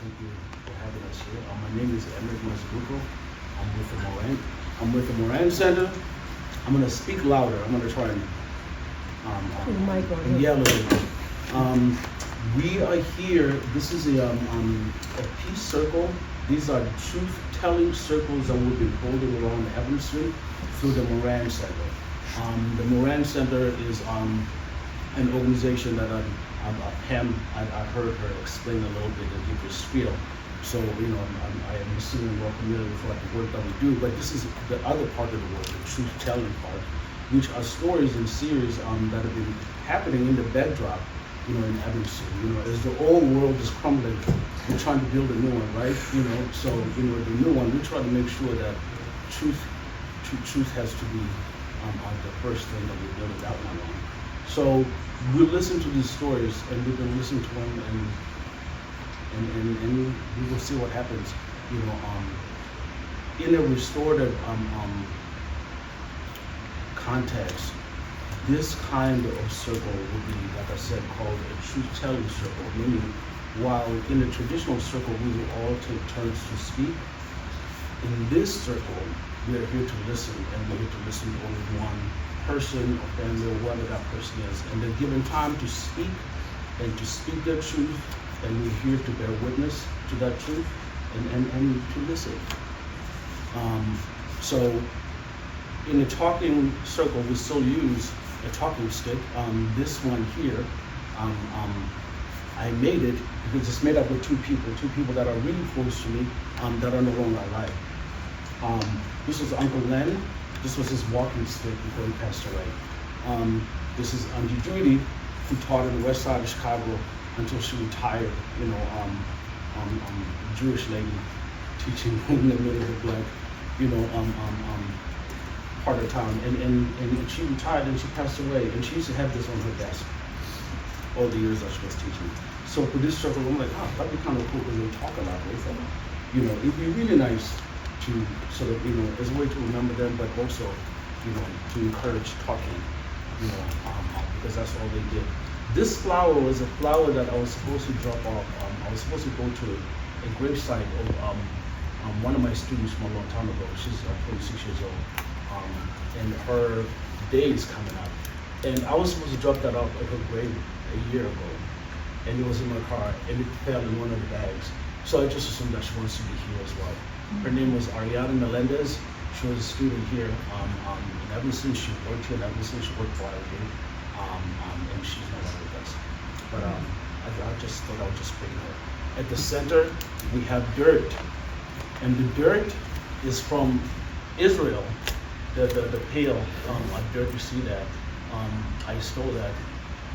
Thank you for having us here. My name is Emerick Masbuko. I'm with the Moran Center. I'm going to speak louder. I'm going to try and yell a little bit. We are here. This is a peace circle. These are truth-telling circles that we've been holding around Evans Street through the Moran Center. The Moran Center is an organization that Pam, I heard her explain a little bit and give her spiel. So, you know, I am assuming we're familiar with like the work that we do, but this is the other part of the work, the truth-telling part, which are stories and series that have been happening in the bedrock, you know, in Evanston. You know, as the old world is crumbling, we're trying to build a new one, right? You know, so, you know, the new one, we try to make sure that truth has to be the first thing that we build that one on. So we listen to these stories, and we've been listening to them, and we will see what happens. You know, in a restorative context, this kind of circle would be, like I said, called a truth-telling circle. Meaning, while in a traditional circle we will all take turns to speak, in this circle we are here to listen, and we're here to listen to only one person or family or whoever that person is, and they're given time to speak and to speak their truth, and we're here to bear witness to that truth and to listen. So in a talking circle, we still use a talking stick. This one here, I made it because it's made up with two people that are really close to me, that are no longer alive. This was Uncle Len. This was his walking stick before he passed away. This is Auntie Judy, who taught in the west side of Chicago until she retired, you know, Jewish lady teaching in the middle of the black, you know, part of town. And she retired and she passed away, and she used to have this on her desk all the years that she was teaching. So for this circle, I'm like, that'd be kind of cool because they talk a lot with them. You know, it'd be really nice to sort of, you know, as a way to remember them, but also, you know, to encourage talking, you know, because that's all they did. This flower was a flower that I was supposed to drop off. I was supposed to go to a gravesite of one of my students from a long time ago. She's 26 years old, and her day is coming up. And I was supposed to drop that off at her grave a year ago, and it was in my car, and it fell in one of the bags. So I just assumed that she wants to be here as well. Her name was Ariana Melendez. She was a student here in Evanston. She worked here in Evanston. She worked for IU, and she's no longer with us. But I just thought I would just bring her. At the center, we have dirt, and the dirt is from Israel. The pale dirt, you see that. I stole that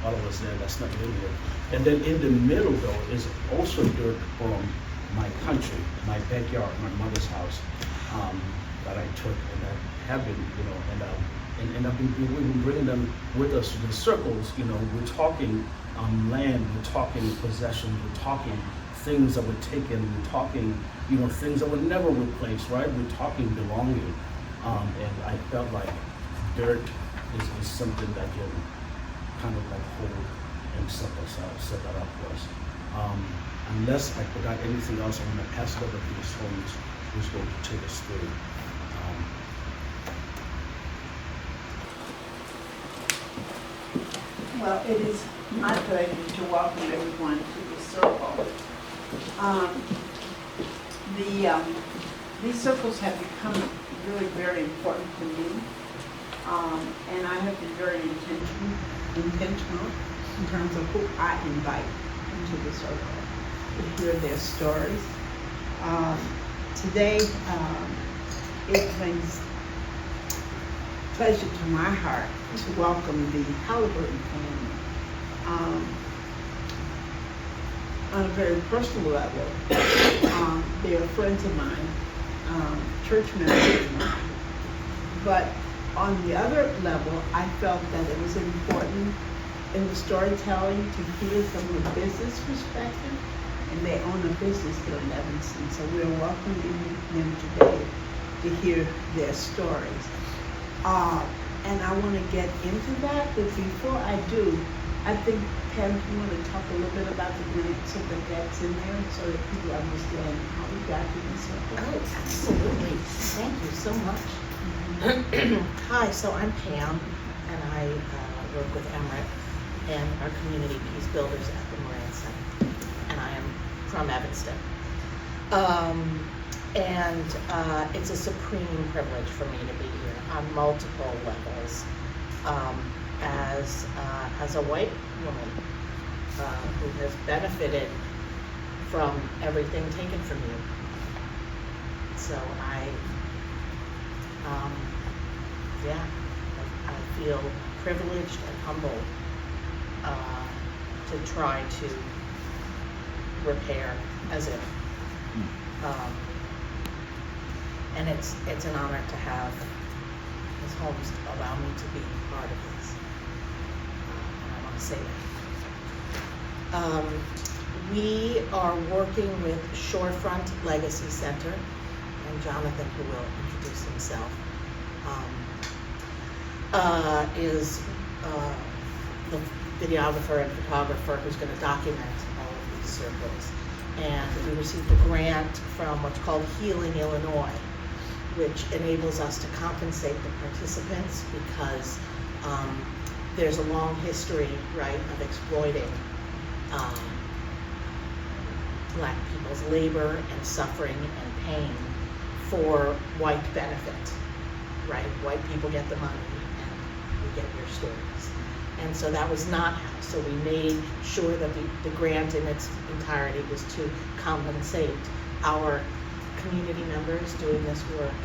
while I was there. That's not in here. And then in the middle, though, is also dirt from my country, my backyard, my mother's house, that I took and that have been, you know, and we've been bringing them with us to the circles. You know, we're talking land, we're talking possessions, we're talking things that were taken, we're talking, you know, things that were never replaced, right? We're talking belonging, and I felt like dirt is something that can kind of like hold and set that up for us. Unless I forgot anything else, I'm going to pass it over to Ms. Holmes, who's going to take us through. Well, it is my pleasure to welcome everyone to the circle. These circles have become really very important to me, and I have been very intentional in terms of who I invite into the circle to hear their stories. Today, it brings pleasure to my heart to welcome the Haliburton family. On a very personal level, they are friends of mine, church members of mine. But on the other level, I felt that it was important in the storytelling to hear from a business perspective, and they own a business here in Evanston, so we're welcoming them today to hear their stories. And I want to get into that, but before I do, I think Pam, do you want to talk a little bit about the grant so that that's in there so that people understand how we got to this circle? Oh, absolutely. Thank you so much. Hi, so I'm Pam, and I work with Emmerich and our community peace builders at the Moran Center, and I am from Evanston. It's a supreme privilege for me to be here on multiple levels. As a white woman who has benefited from everything taken from you. So I feel privileged and humbled to try to repair as if. And it's an honor to have Ms. Holmes allow me to be part of this. And I want to say that. We are working with Shorefront Legacy Center, and Jonathan, who will introduce himself, is the videographer and photographer who's going to document all of these circles. And we received a grant from what's called Healing Illinois, which enables us to compensate the participants because there's a long history, right, of exploiting Black people's labor and suffering and pain for white benefit, right? White people get the money and we get your stories. And so that was not how. So we made sure that the grant in its entirety was to compensate our community members doing this work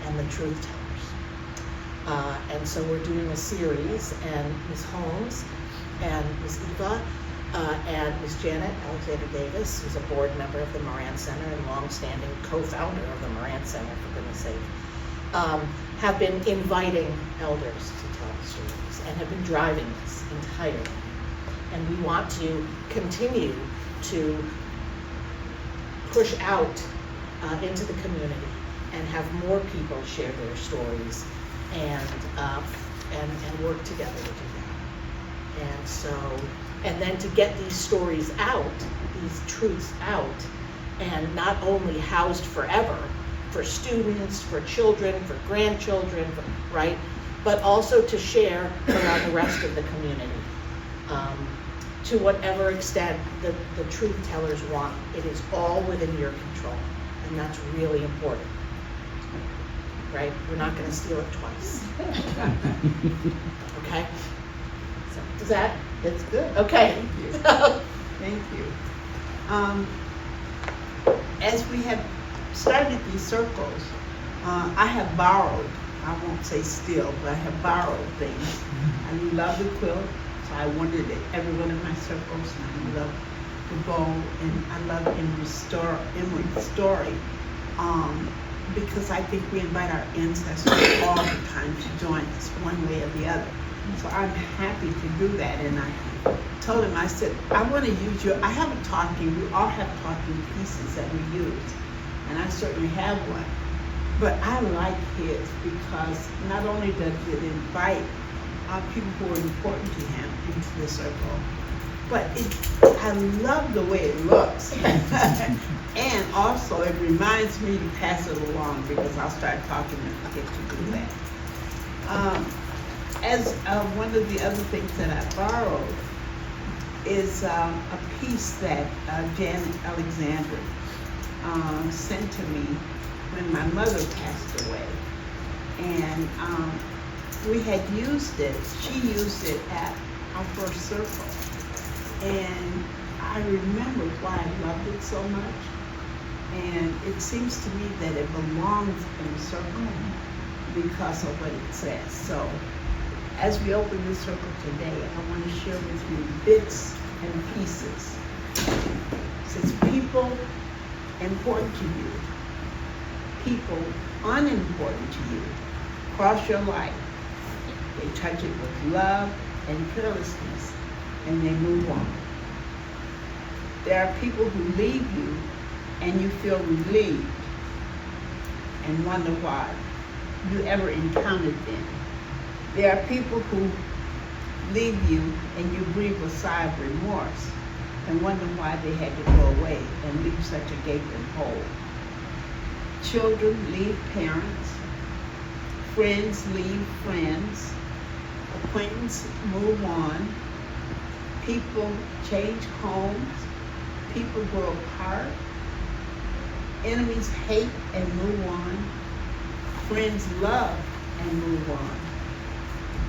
and the truth tellers. And so we're doing a series, and Ms. Holmes and Ms. Eva and Ms. Janet Alexander Davis, who's a board member of the Moran Center and longstanding co-founder of the Moran Center, for goodness sake, have been inviting elders to tell stories and have been driving this entirely. And we want to continue to push out into the community and have more people share their stories and work together to do that. And then to get these stories out, these truths out, and not only housed forever for students, for children, for grandchildren, right? But also to share around the rest of the community. To whatever extent the truth tellers want. It is all within your control, and that's really important, right? We're not going to steal it twice. Okay? So, is that? It's good. Okay. Thank you. As we have started these circles, I have borrowed, I won't say steal, but I have borrowed things. I love the quilt. So I wanted it every one of my circles, and I love the bow, and I love Emery's story, because I think we invite our ancestors all the time to join us one way or the other. So I'm happy to do that, and I told him, I said, I want to use I have a talking, we all have talking pieces that we use, and I certainly have one, but I like his because not only does it invite people who are important to him into the circle, but I love the way it looks. And also it reminds me to pass it along because I'll start talking and forget to do that. One of the other things that I borrowed is a piece that Janet Alexander sent to me when my mother passed away. And we had used it, she used it at our first circle. And I remember why I loved it so much. And it seems to me that it belongs in a circle because of what it says. So as we open this circle today, I want to share with you bits and pieces. Since people important to you, people unimportant to you, cross your life. They touch it with love and carelessness, and they move on. There are people who leave you, and you feel relieved and wonder why you ever encountered them. There are people who leave you and you breathe a sigh of remorse and wonder why they had to go away and leave such a gaping hole. Children leave parents, friends leave friends, acquaintances move on, people change homes, people grow apart, enemies hate and move on, friends love and move on.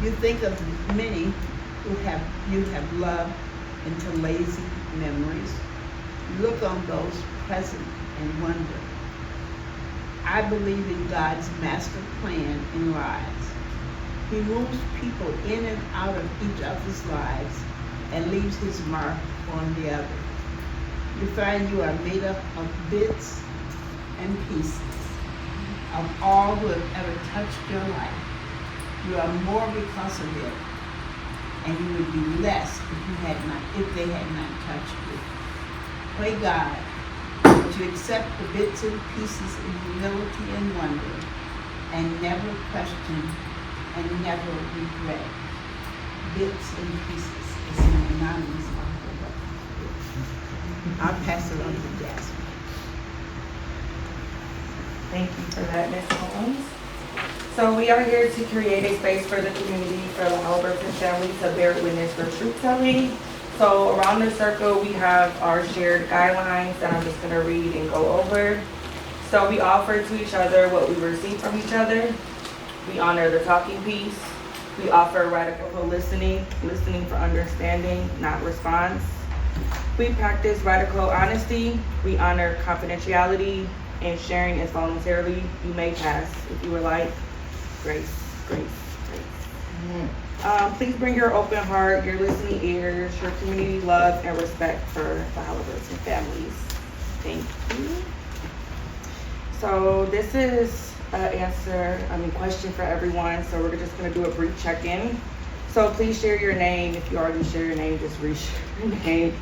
You think of many who you have loved into lazy memories. Look on those present and wonder. I believe in God's master plan in lives. He moves people in and out of each other's lives and leaves his mark on the other. You find you are made up of bits and pieces of all who have ever touched your life. You are more because of it, and you would be less if they had not touched you. Pray God that you accept the bits and pieces in humility and wonder, and never question and never regret. Bits and pieces is an anonymous author. I'll pass it on to Jasmine. Thank you for that, Ms. Holmes. So we are here to create a space for the community, for the Haliburton family to bear witness for truth telling. So around the circle, we have our shared guidelines that I'm just gonna read and go over. So we offer to each other what we receive from each other. We honor the talking piece. We offer radical listening for understanding, not response. We practice radical honesty. We honor confidentiality, and sharing is voluntarily. You may pass if you would like. Grace. Please bring your open heart, your listening ears, your community love, and respect for the Haliburton families. Thank you. So this is an question for everyone. So we're just gonna do a brief check-in. So please share your name. If you already share your name, just re-share your name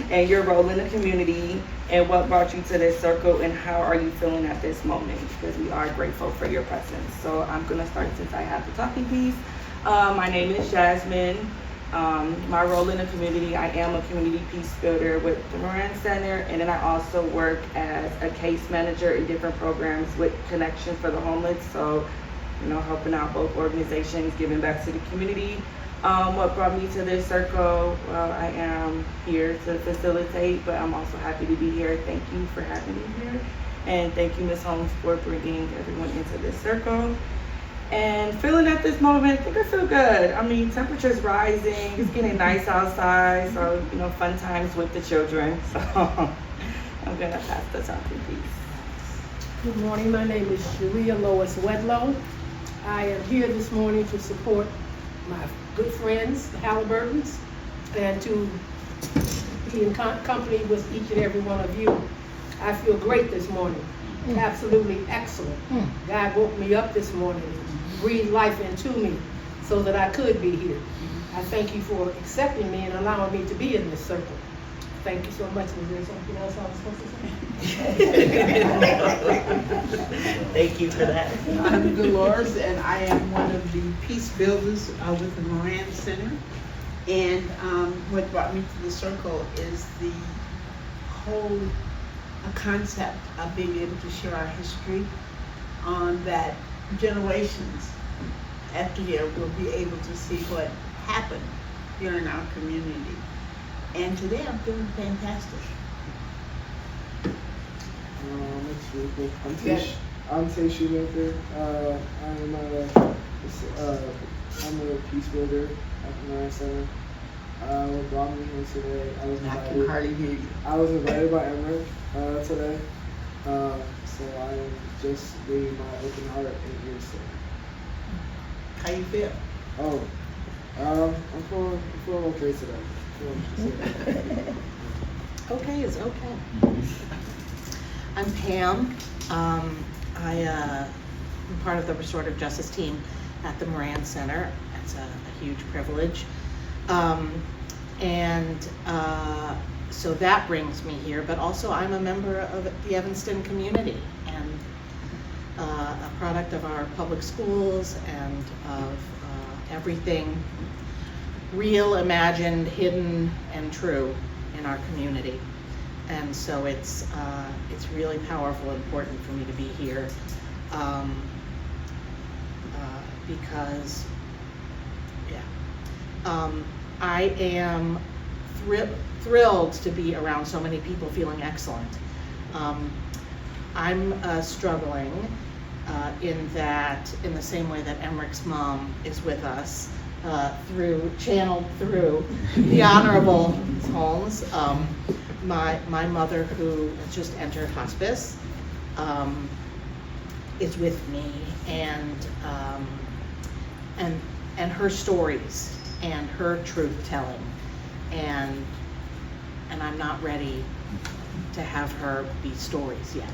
and your role in the community and what brought you to this circle and how are you feeling at this moment, because we are grateful for your presence. So I'm gonna start since I have the talking piece. My name is Jasmine. My role in the community, I am a community peace builder with the Moran Center, and then I also work as a case manager in different programs with Connection for the Homeless. So, helping out both organizations, giving back to the community. What brought me to this circle? Well, I am here to facilitate, but I'm also happy to be here. Thank you for having me here. And thank you, Ms. Holmes, for bringing everyone into this circle. And feeling at this moment, I think I feel good. I mean, temperature's rising, it's getting nice outside, so, fun times with the children. So I'm gonna pass the talking piece. Good morning, my name is Sharia Lois Wedlow. I am here this morning to support my good friends, the Haliburtons, and to be in company with each and every one of you. I feel great this morning, absolutely excellent. God woke me up this morning, breathed life into me so that I could be here. I thank you for accepting me and allowing me to be in this circle. Thank you so much. Was there something else I was supposed to say? Thank you for that. I'm Dolores, and I am one of the peace builders with the Moran Center. And what brought me to the circle is the whole concept of being able to share our history, that generations after here will be able to see what happened here in our community. And today I'm feeling fantastic. That's really cool. I'm Tay Shoemaker. I'm a peace builder at the Moran Center. What brought me here today, I can hardly hear you. I was invited by Emmerich today. So I am just bringing my open heart and ears today. How you feel? I'm feeling okay today. Okay is okay. I'm Pam. I'm part of the Restorative Justice team at the Moran Center. It's a huge privilege. So that brings me here, but also I'm a member of the Evanston community and a product of our public schools and of everything real, imagined, hidden, and true in our community. And so it's really powerful and important for me to be here because, I am thrilled to be around so many people feeling excellent. I'm struggling in the same way that Emmerich's mom is with us, channeled through the Honorable Holmes. My mother, who has just entered hospice, is with me, and her stories and her truth telling, and I'm not ready to have her be stories yet.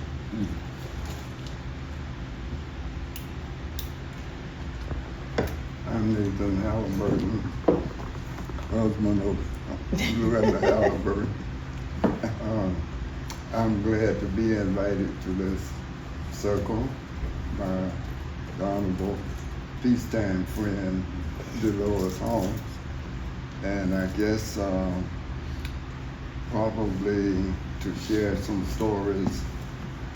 I'm Nathan Haliburton, husband of Loretta Haliburton. I'm glad to be invited to this circle by the Honorable peacetime friend Dolores Holmes, and I guess probably to share some stories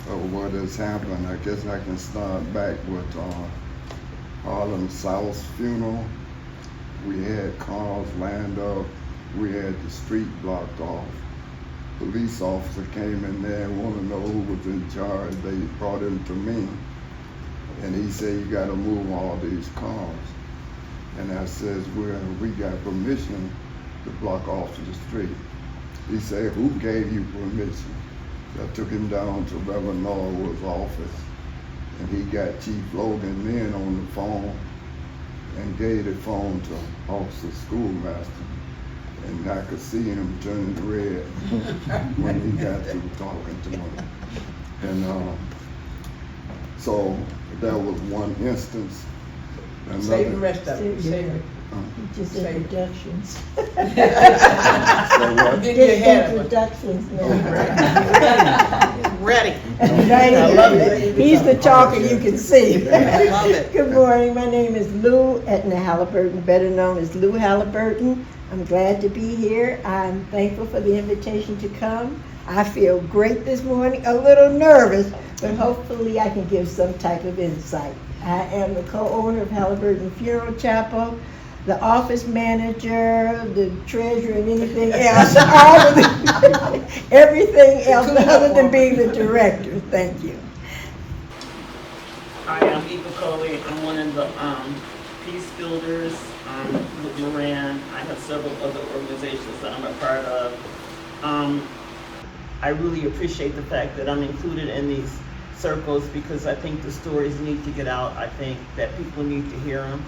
of what has happened. I guess I can start back with Harlem South's funeral. We had cars lined up. We had the street blocked off. Police officer came in there and wanted to know who was in charge. They brought him to me, and he said, "You got to move all these cars." And I says, "Well, we got permission to block off the street." He said, "Who gave you permission?" I took him down to Reverend Norwood's office, and he got Chief Logan then on the phone and gave the phone to Officer Schoolmaster. And I could see him turning red when he got through talking to him. And so that was one instance. Save the rest of it. Save it. Just introductions. So what? Get your head up. Introductions now. Ready. I love it. He's the talker, you can see. I love it. Good morning, my name is Lou Etna Haliburton, better known as Lou Haliburton. I'm glad to be here. I'm thankful for the invitation to come. I feel great this morning, a little nervous, but hopefully I can give some type of insight. I am the co-owner of Haliburton Funeral Chapel, the office manager, the treasurer, and anything else, everything else other than being the director. Thank you. Hi, I'm Eva Coley. I'm one of the peace builders with Moran. I have several other organizations that I'm a part of. I really appreciate the fact that I'm included in these circles because I think the stories need to get out. I think that people need to hear them.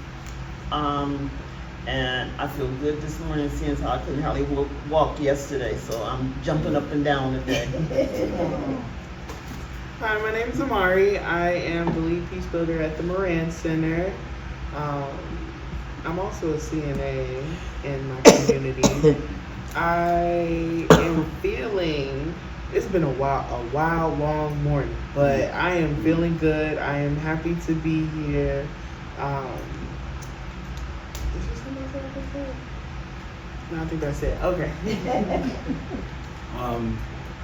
And I feel good this morning seeing how I couldn't hardly walk yesterday, so I'm jumping up and down today. Hi, my name is Amari. I am the lead peace builder at the Moran Center. I'm also a CNA in my community. I am feeling, it's been a wild, long morning, but I am feeling good. I am happy to be here. No, I think that's it. Okay.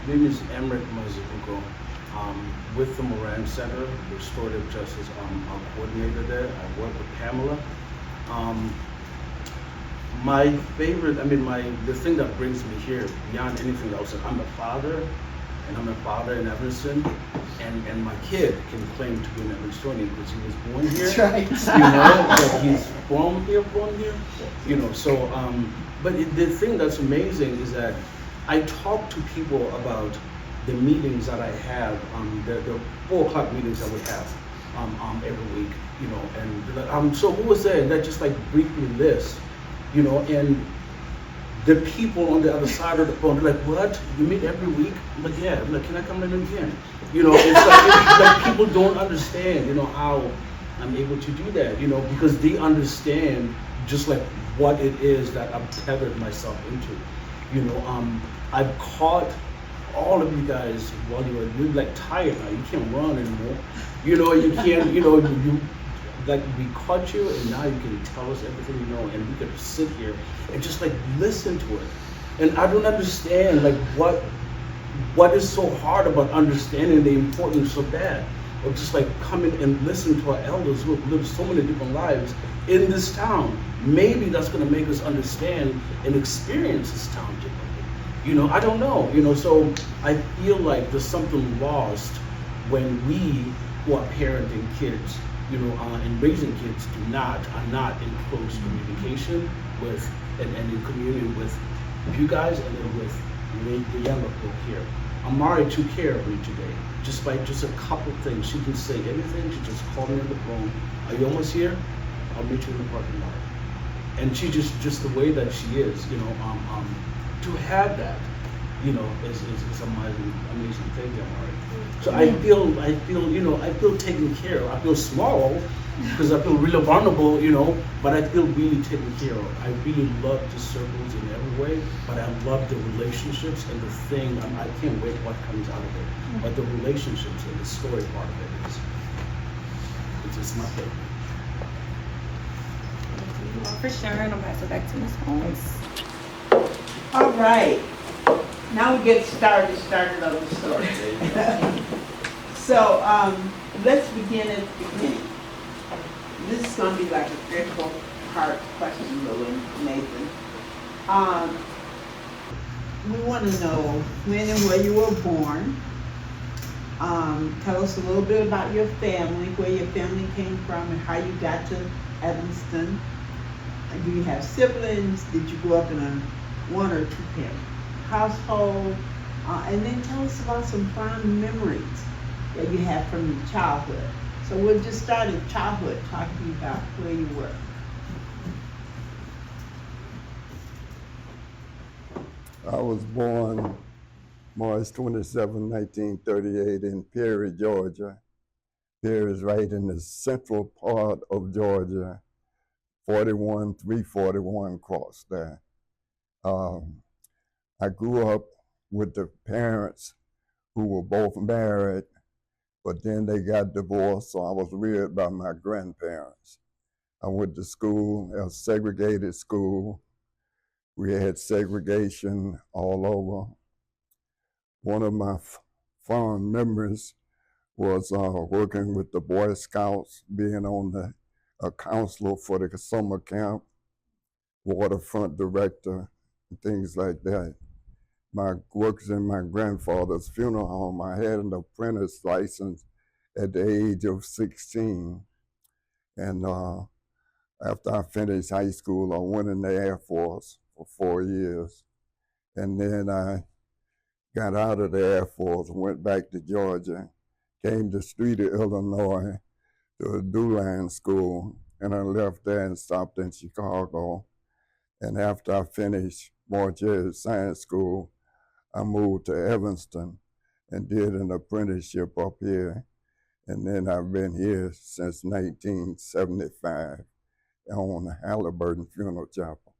Name is Emmerich Mazubuko. With the Moran Center, Restorative Justice coordinator there. I work with Pamela. My favorite, the thing that brings me here beyond anything else, I'm a father, and I'm a father in Evanston, and my kid can claim to be an Everestonian because he was born here. That's right. But he's born here, so, but the thing that's amazing is that I talk to people about the meetings that I have, the 4 o'clock meetings that we have every week, and they're like, so who was there? And that just like briefly list, and the people on the other side of the phone, they're like, what? You meet every week? I'm like, yeah. I'm like, can I come in again? It's like people don't understand, how I'm able to do that, because they understand just like what it is that I've tethered myself into. I've caught all of you guys while you're like tired now. You can't run anymore. You can't, like we caught you and now you can tell us everything you know, and we could sit here and just like listen to it. And I don't understand like what is so hard about understanding the importance of that, or just like coming and listen to our elders who have lived so many different lives in this town. Maybe that's going to make us understand and experience this town differently. You know, I don't know. You know, so I feel like there's something lost when we who are parenting kids, you know, and raising kids are not in close communication with and in communion with you guys and then with the younger folk here. Amari took care of me today, just by just a couple things. She can say anything. She just called me on the phone. Are you almost here? I'll meet you in the parking lot. And she just the way that she is, you know, to have that, you know, is amazing thing, Amari. So I feel, you know, I feel taken care of. I feel small because I feel really vulnerable, you know, but I feel really taken care of. I really love the circles in every way, but I love the relationships and the thing. I can't wait what comes out of it. But the relationships and the story part of it is, it's just my favorite. Thank you all for sharing. I'm pass it back to Ms. Holmes. All right, now we get started on the story. So let's begin at the beginning. This is going to be like a 3 or 4 part question, Lou and Nathan. We want to know when and where you were born. Tell us a little bit about your family, where your family came from, and how you got to Evanston. Do you have siblings? Did you grow up in a 1 or 2 parent household? And then tell us about some fond memories that you have from your childhood. So we'll just start in childhood, talking about where you were. I was born March 27, 1938 in Perry, Georgia. Perry is right in the central part of Georgia, 341 cross there. I grew up with the parents who were both married, but then they got divorced, so I was reared by my grandparents. I went to school, a segregated school. We had segregation all over. One of my fond memories was working with the Boy Scouts, being on a counselor for the summer camp, waterfront director, and things like that. My works in my grandfather's funeral home. I had an apprentice license at the age of 16. And after I finished high school, I went in the Air Force for 4 years. And then I got out of the Air Force, went back to Georgia, came to Streator, Illinois, to a DuLand school, and I left there and stopped in Chicago. And after I finished Marquette Science School, I moved to Evanston and did an apprenticeship up here. And then I've been here since 1975 on the Haliburton Funeral Chapel.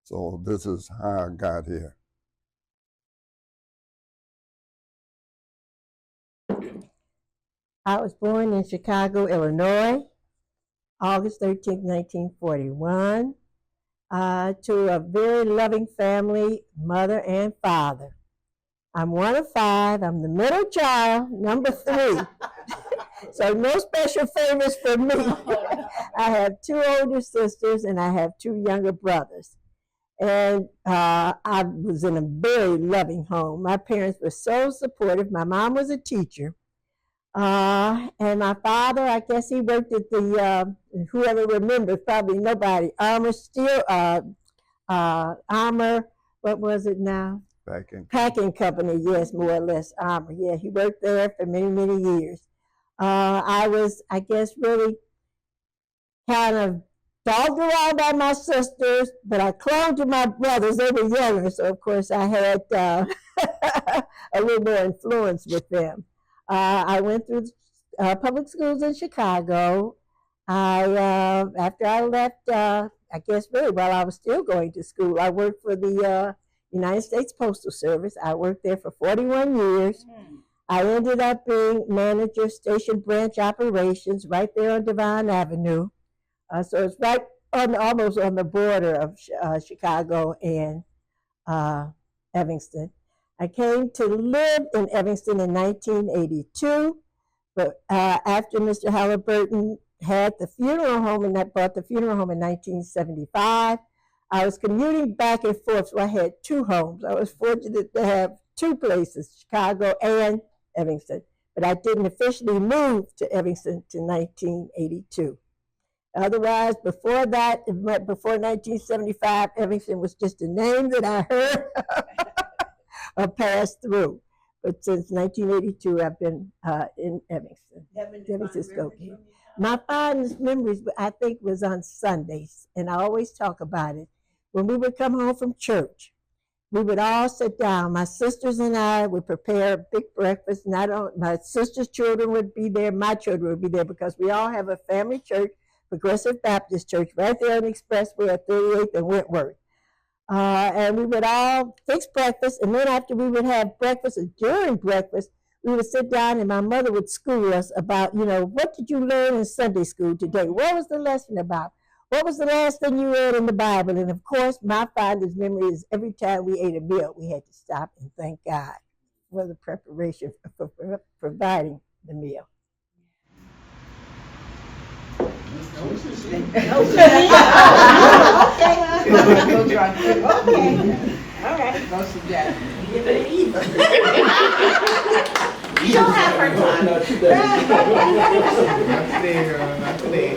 So this is how I got here. I was born in Chicago, Illinois, August 13, 1941, to a very loving family, mother and father. I'm one of 5. I'm the middle child, number 3. So no special favors for me. I have 2 older sisters and I have 2 younger brothers. And I was in a very loving home. My parents were so supportive. My mom was a teacher. And my father, I guess he worked at the, whoever remembers, probably nobody, Armor Steel, Armor, what was it now? Packing company, yes, more or less, Armor. Yeah, he worked there for many, many years. I was, I guess, really kind of dogged around by my sisters, but I clung to my brothers. They were younger, so of course I had a little more influence with them. I went through public schools in Chicago. After I left, I guess really while I was still going to school, I worked for the United States Postal Service. I worked there for 41 years. I ended up being manager station branch operations right there on Divine Avenue. So it's right on almost on the border of Chicago and Evanston. I came to live in Evanston in 1982, but after Mr. Haliburton had the funeral home and that bought the funeral home in 1975, I was commuting back and forth, so I had two homes. I was fortunate to have two places, Chicago and Evanston, but I didn't officially move to Evanston to 1982. Otherwise, before that, before 1975, Evanston was just a name that I heard or passed through. But since 1982, I've been in Evanston. Evanston, Skokie. My fondest memories, I think, was on Sundays, and I always talk about it. When we would come home from church, we would all sit down. My sisters and I would prepare a big breakfast. My sister's children would be there, my children would be there, because we all have a family church, Progressive Baptist Church, right there on the expressway at 38th and Wentworth. And we would all fix breakfast, and then after we would have breakfast, and during breakfast, we would sit down and my mother would school us about, what did you learn in Sunday school today? What was the lesson about? What was the last thing you read in the Bible? And of course, my fondest memory is every time we ate a meal, we had to stop and thank God for the preparation, for providing the meal. Okay. All right. Go to Jack. She'll have her time. Not today.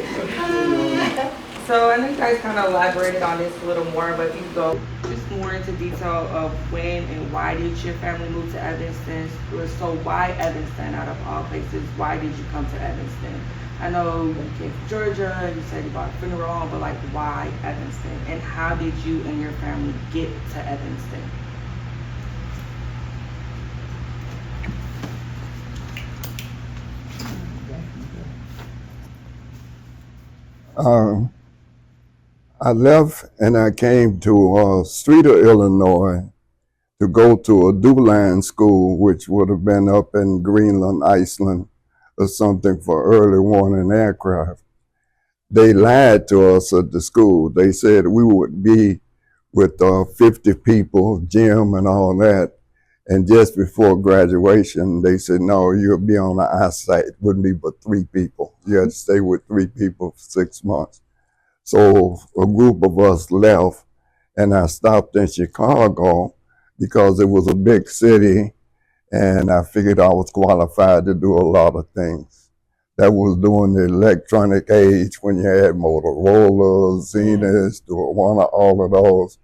So I know you guys kind of elaborated on this a little more, but if you could go just more into detail of when and why did your family move to Evanston? So why Evanston out of all places? Why did you come to Evanston? I know you came from Georgia, you said you bought a funeral home, but like why Evanston? And how did you and your family get to Evanston? I left and I came to Streeter, Illinois to go to a DuLine school, which would have been up in Greenland, Iceland, or something for early warning aircraft. They lied to us at the school. They said we would be with 50 people, gym and all that. And just before graduation, they said, no, you'll be on the eyesight. It wouldn't be but 3 people. You had to stay with 3 people for 6 months. So a group of us left, and I stopped in Chicago because it was a big city, and I figured I was qualified to do a lot of things. That was during the electronic age when you had Motorola, Zenith, one of all of those.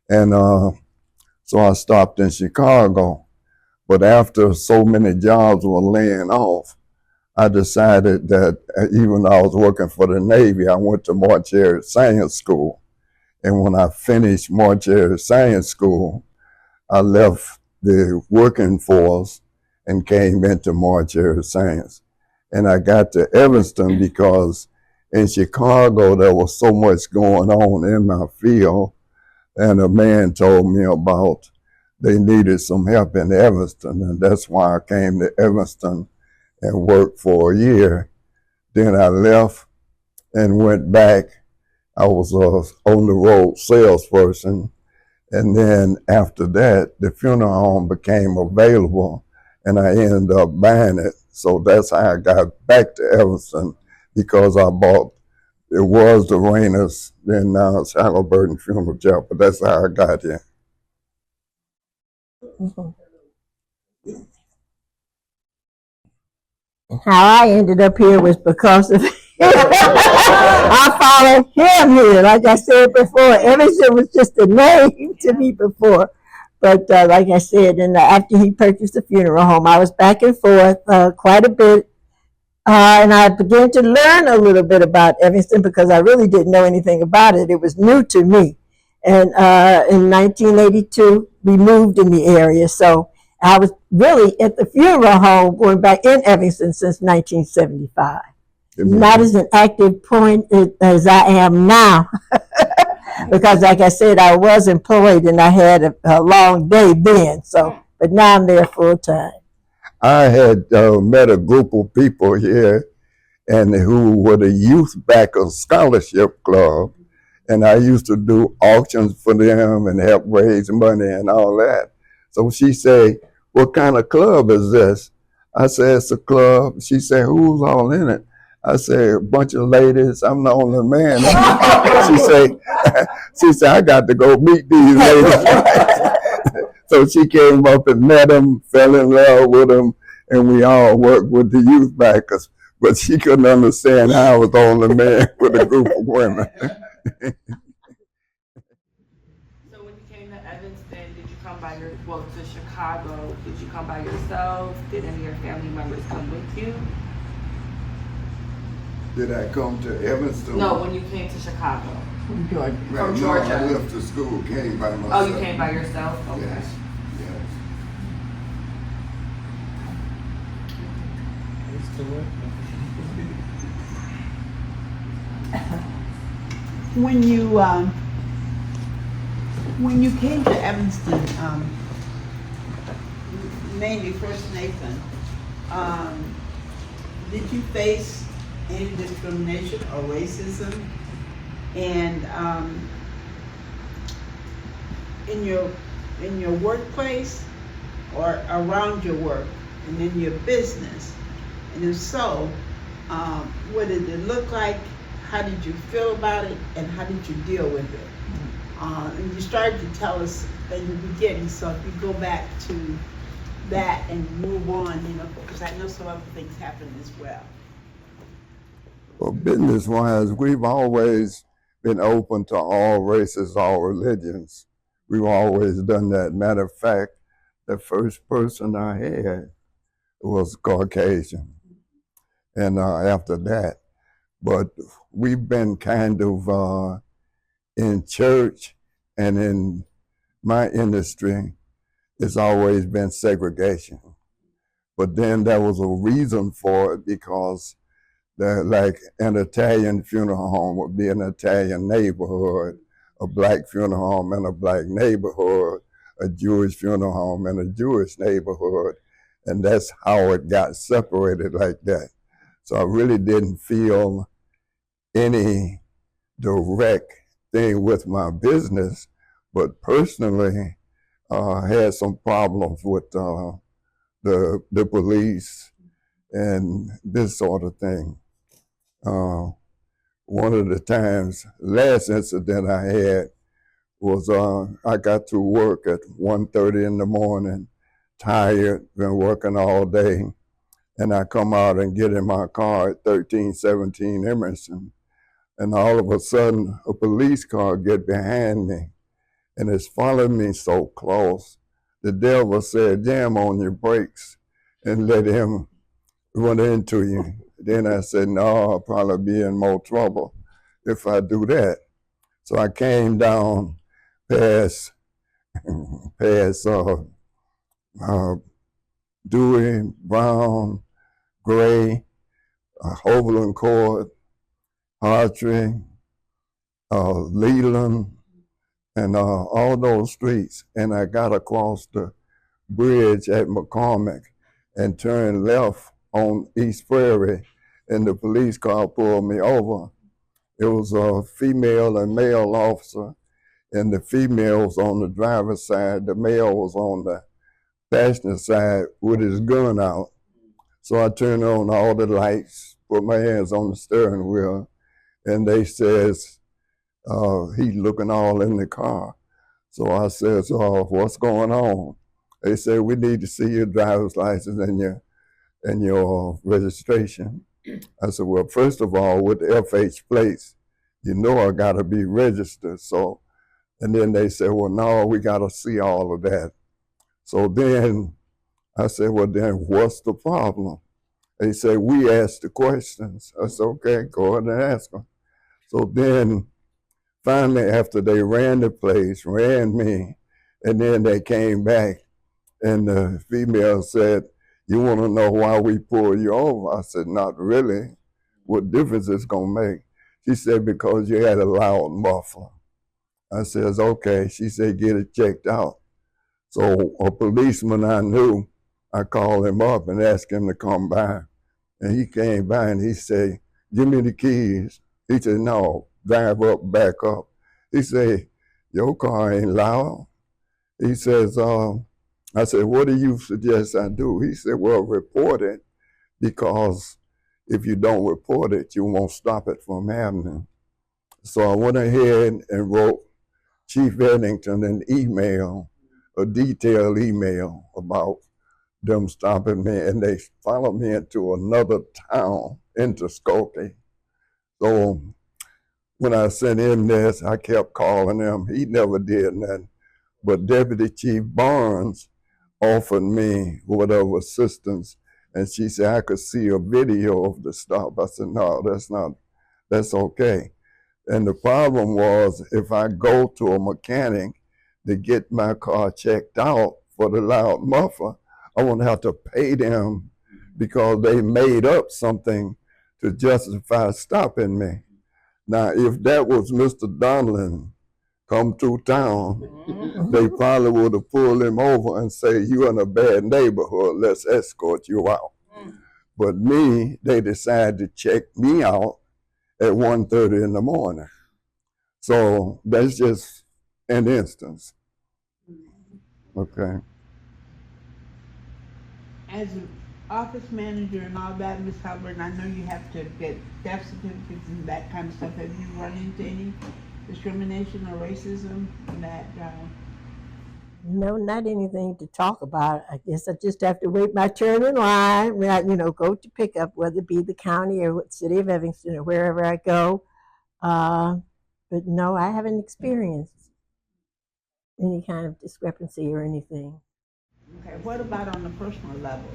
And so I stopped in Chicago. But after so many jobs were laying off, I decided that even though I was working for the Navy, I went to Mortuary Science School. And when I finished Mortuary Science School, I left the working force and came into Mortuary Science. And I got to Evanston because in Chicago, there was so much going on in my field. And a man told me about they needed some help in Evanston. And that's why I came to Evanston and worked for a year. Then I left and went back. I was on the road salesperson. And then after that, the funeral home became available and I ended up buying it. So that's how I got back to Evanston, because I bought, it was the Rainers, then now it's Haliburton Funeral Chapel. But that's how I got here. How I ended up here was because of I followed him here. Like I said before, Evanston was just a name to me before. But like I said, and after he purchased the funeral home, I was back and forth quite a bit. And I began to learn a little bit about Evanston because I really didn't know anything about it. It was new to me. And in 1982, we moved in the area. So I was really at the funeral home going back in Evanston since 1975. Not as an active point as I am now. Because like I said, I was employed and I had a long day then. So, but now I'm there full time. I had met a group of people here and who were the Youth Backer Scholarship Club. And I used to do auctions for them and help raise money and all that. So she said, what kind of club is this? I said, it's a club. She said, who's all in it? I said, a bunch of ladies. I'm the only man. she said, I got to go meet these ladies. So she came up and met them, fell in love with them, and we all worked with the youth backers. But she couldn't understand how I was the only man with a group of women. So when you came to Evanston, did you come by to Chicago, did you come by yourself? Did any of your family members come with you? Did I come to Evanston? No, when you came to Chicago. From Georgia. From No, Georgia. I left the school, came by myself. Oh, you came by yourself? Okay. Yes, yes. When you came to Evanston, mainly First Nathan, did you face any discrimination or racism? And in your workplace or around your work and in your business? And if so, what did it look like? How did you feel about it? And how did you deal with it? And you started to tell us in the beginning, so if you go back to that and move on, because I know some other things happened as well. Well, business-wise, we've always been open to all races, all religions. We've always done that. Matter of fact, the first person I had was Caucasian. And after that, but we've been kind of in church and in my industry, it's always been segregation. But then there was a reason for it, because like an Italian funeral home would be an Italian neighborhood, a black funeral home in a black neighborhood, a Jewish funeral home in a Jewish neighborhood. And that's how it got separated like that. So I really didn't feel any direct thing with my business, but personally, I had some problems with the police and this sort of thing. One of the times, last incident I had was I got to work at 1:30 in the morning, tired, been working all day, and I come out and get in my car at 1317 Emerson, and all of a sudden a police car get behind me, and it's following me so close. The devil said, jam on your brakes and let him run into you. Then I said, no, I'll probably be in more trouble if I do that. So I came down past Dewey, Brown, Gray, Overland Court, Hartree, Leland, and all those streets. And I got across the bridge at McCormick and turned left on East Prairie, and the police car pulled me over. It was a female and male officer, and the female was on the driver's side, the male was on the passenger side with his gun out. So I turned on all the lights, put my hands on the steering wheel, and they says, he's looking all in the car. So I says, what's going on? They said, we need to see your driver's license and your registration. I said, well, first of all, with the FH plates, you know I gotta be registered. So, and then they said, well, no, we gotta see all of that. So then I said, well, then what's the problem? They said, we asked the questions. I said, okay, go ahead and ask them. So then finally, after they ran the place, ran me, and then they came back, and the female said, you want to know why we pulled you over? I said, not really. What difference it's going to make? She said, because you had a loud muffler. I says, okay. She said, get it checked out. So a policeman I knew I called him up and asked him to come by. And he came by and he said, give me the keys. He said, no, drive up, back up. He said, your car ain't loud. He says, I said, what do you suggest I do? He said, well, report it, because if you don't report it, you won't stop it from happening. So I went ahead and wrote Chief Eddington an email, a detailed email about them stopping me, and they followed me into another town, into Skokie. So when I sent him this, I kept calling him. He never did nothing. But Deputy Chief Barnes offered me whatever assistance, and she said I could see a video of the stop. I said, no, that's okay. And the problem was, if I go to a mechanic to get my car checked out for the loud muffler, I won't have to pay them because they made up something to justify stopping me. Now, if that was Mr. Donlin come through town, they probably would have pulled him over and say, you're in a bad neighborhood, let's escort you out. But me, they decided to check me out at 1:30 in the morning. So that's just an instance. Okay. As an office manager and all that, Ms. Haliburton, I know you have to get death certificates and that kind of stuff. Have you run into any discrimination or racism that? No, not anything to talk about. I guess I just have to wait my turn in line when I, go to pick up, whether it be the county or city of Evanston or wherever I go. But no, I haven't experienced any kind of discrepancy or anything. Okay, what about on the personal level?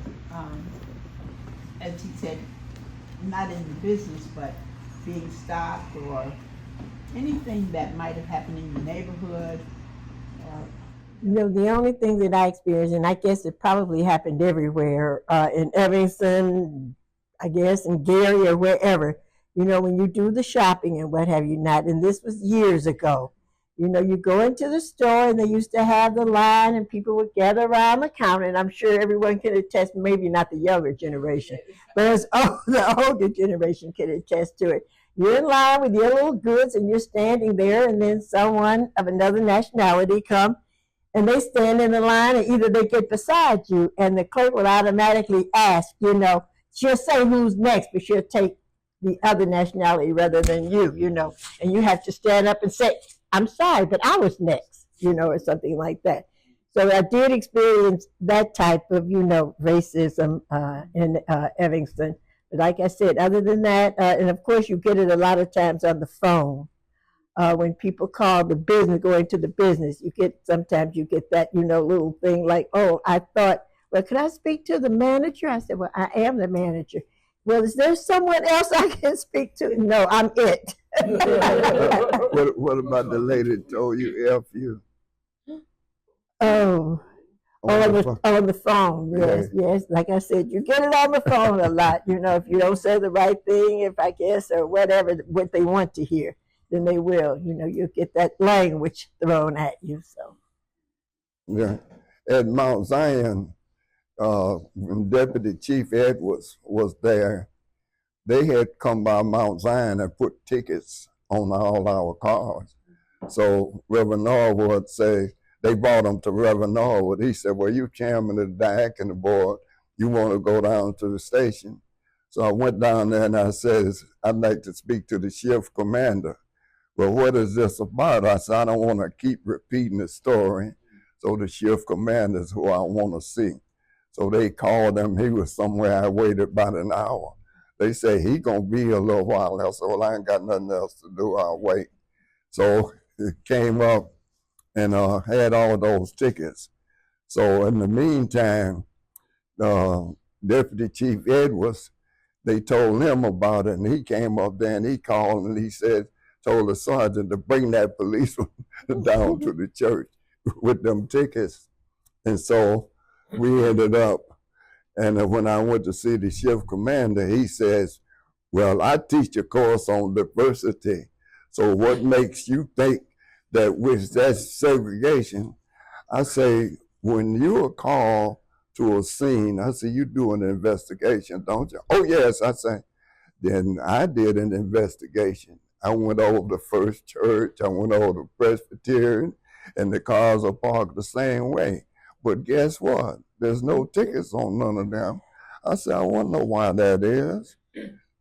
As he said, not in the business, but being stopped or anything that might have happened in your neighborhood? The only thing that I experienced, and I guess it probably happened everywhere, in Evanston, I guess, in Gary or wherever, when you do the shopping and what have you not, and this was years ago, you go into the store and they used to have the line and people would gather around the counter, and I'm sure everyone can attest, maybe not the younger generation, but the older generation can attest to it. You're in line with your little goods and you're standing there, and then someone of another nationality come and they stand in the line, and either they get beside you and the clerk will automatically ask, she'll say who's next, but she'll take the other nationality rather than you, and you have to stand up and say, I'm sorry, but I was next, or something like that. So I did experience that type of, racism in Evanston. But like I said, other than that, and of course you get it a lot of times on the phone. When people call the business, go into the business, sometimes you get that, little thing like, oh, I thought, well, can I speak to the manager? I said, well, I am the manager. Well, is there someone else I can speak to? No, I'm it. What about the lady that told you F you? Oh, on the phone, yes, Yeah. yes. Like I said, you get it on the phone a lot. If you don't say the right thing, or whatever, what they want to hear, then they will. You'll get that language thrown at you. So. Yeah. At Mount Zion, when Deputy Chief Edwards was there, they had come by Mount Zion and put tickets on all our cars. So Reverend Norwood said, they brought them to Reverend Norwood. He said, well, you chairman of the DAC and the board, you want to go down to the station. So I went down there and I said, I'd like to speak to the shift commander. Well, what is this about? I said, I don't want to keep repeating the story. So the shift commander is who I want to see. So they called him. He was somewhere. I waited about an hour. They say he gonna be a little while. I said, well, I ain't got nothing else to do. I'll wait. So it came up and had all those tickets. So in the meantime, Deputy Chief Edwards, they told him about it, and he came up there and he called and he said, told the sergeant to bring that policeman down to the church with them tickets. And so we ended up, and when I went to see the shift commander, he says, well, I teach a course on diversity. So what makes you think that with that segregation? I say, when you are called to a scene. I said, you do an investigation, don't you? Oh, yes. I said, then I did an investigation. I went over the First Church, I went over the Presbyterian, and the cars are parked the same way. But guess what? There's no tickets on none of them. I said, I want to know why that is.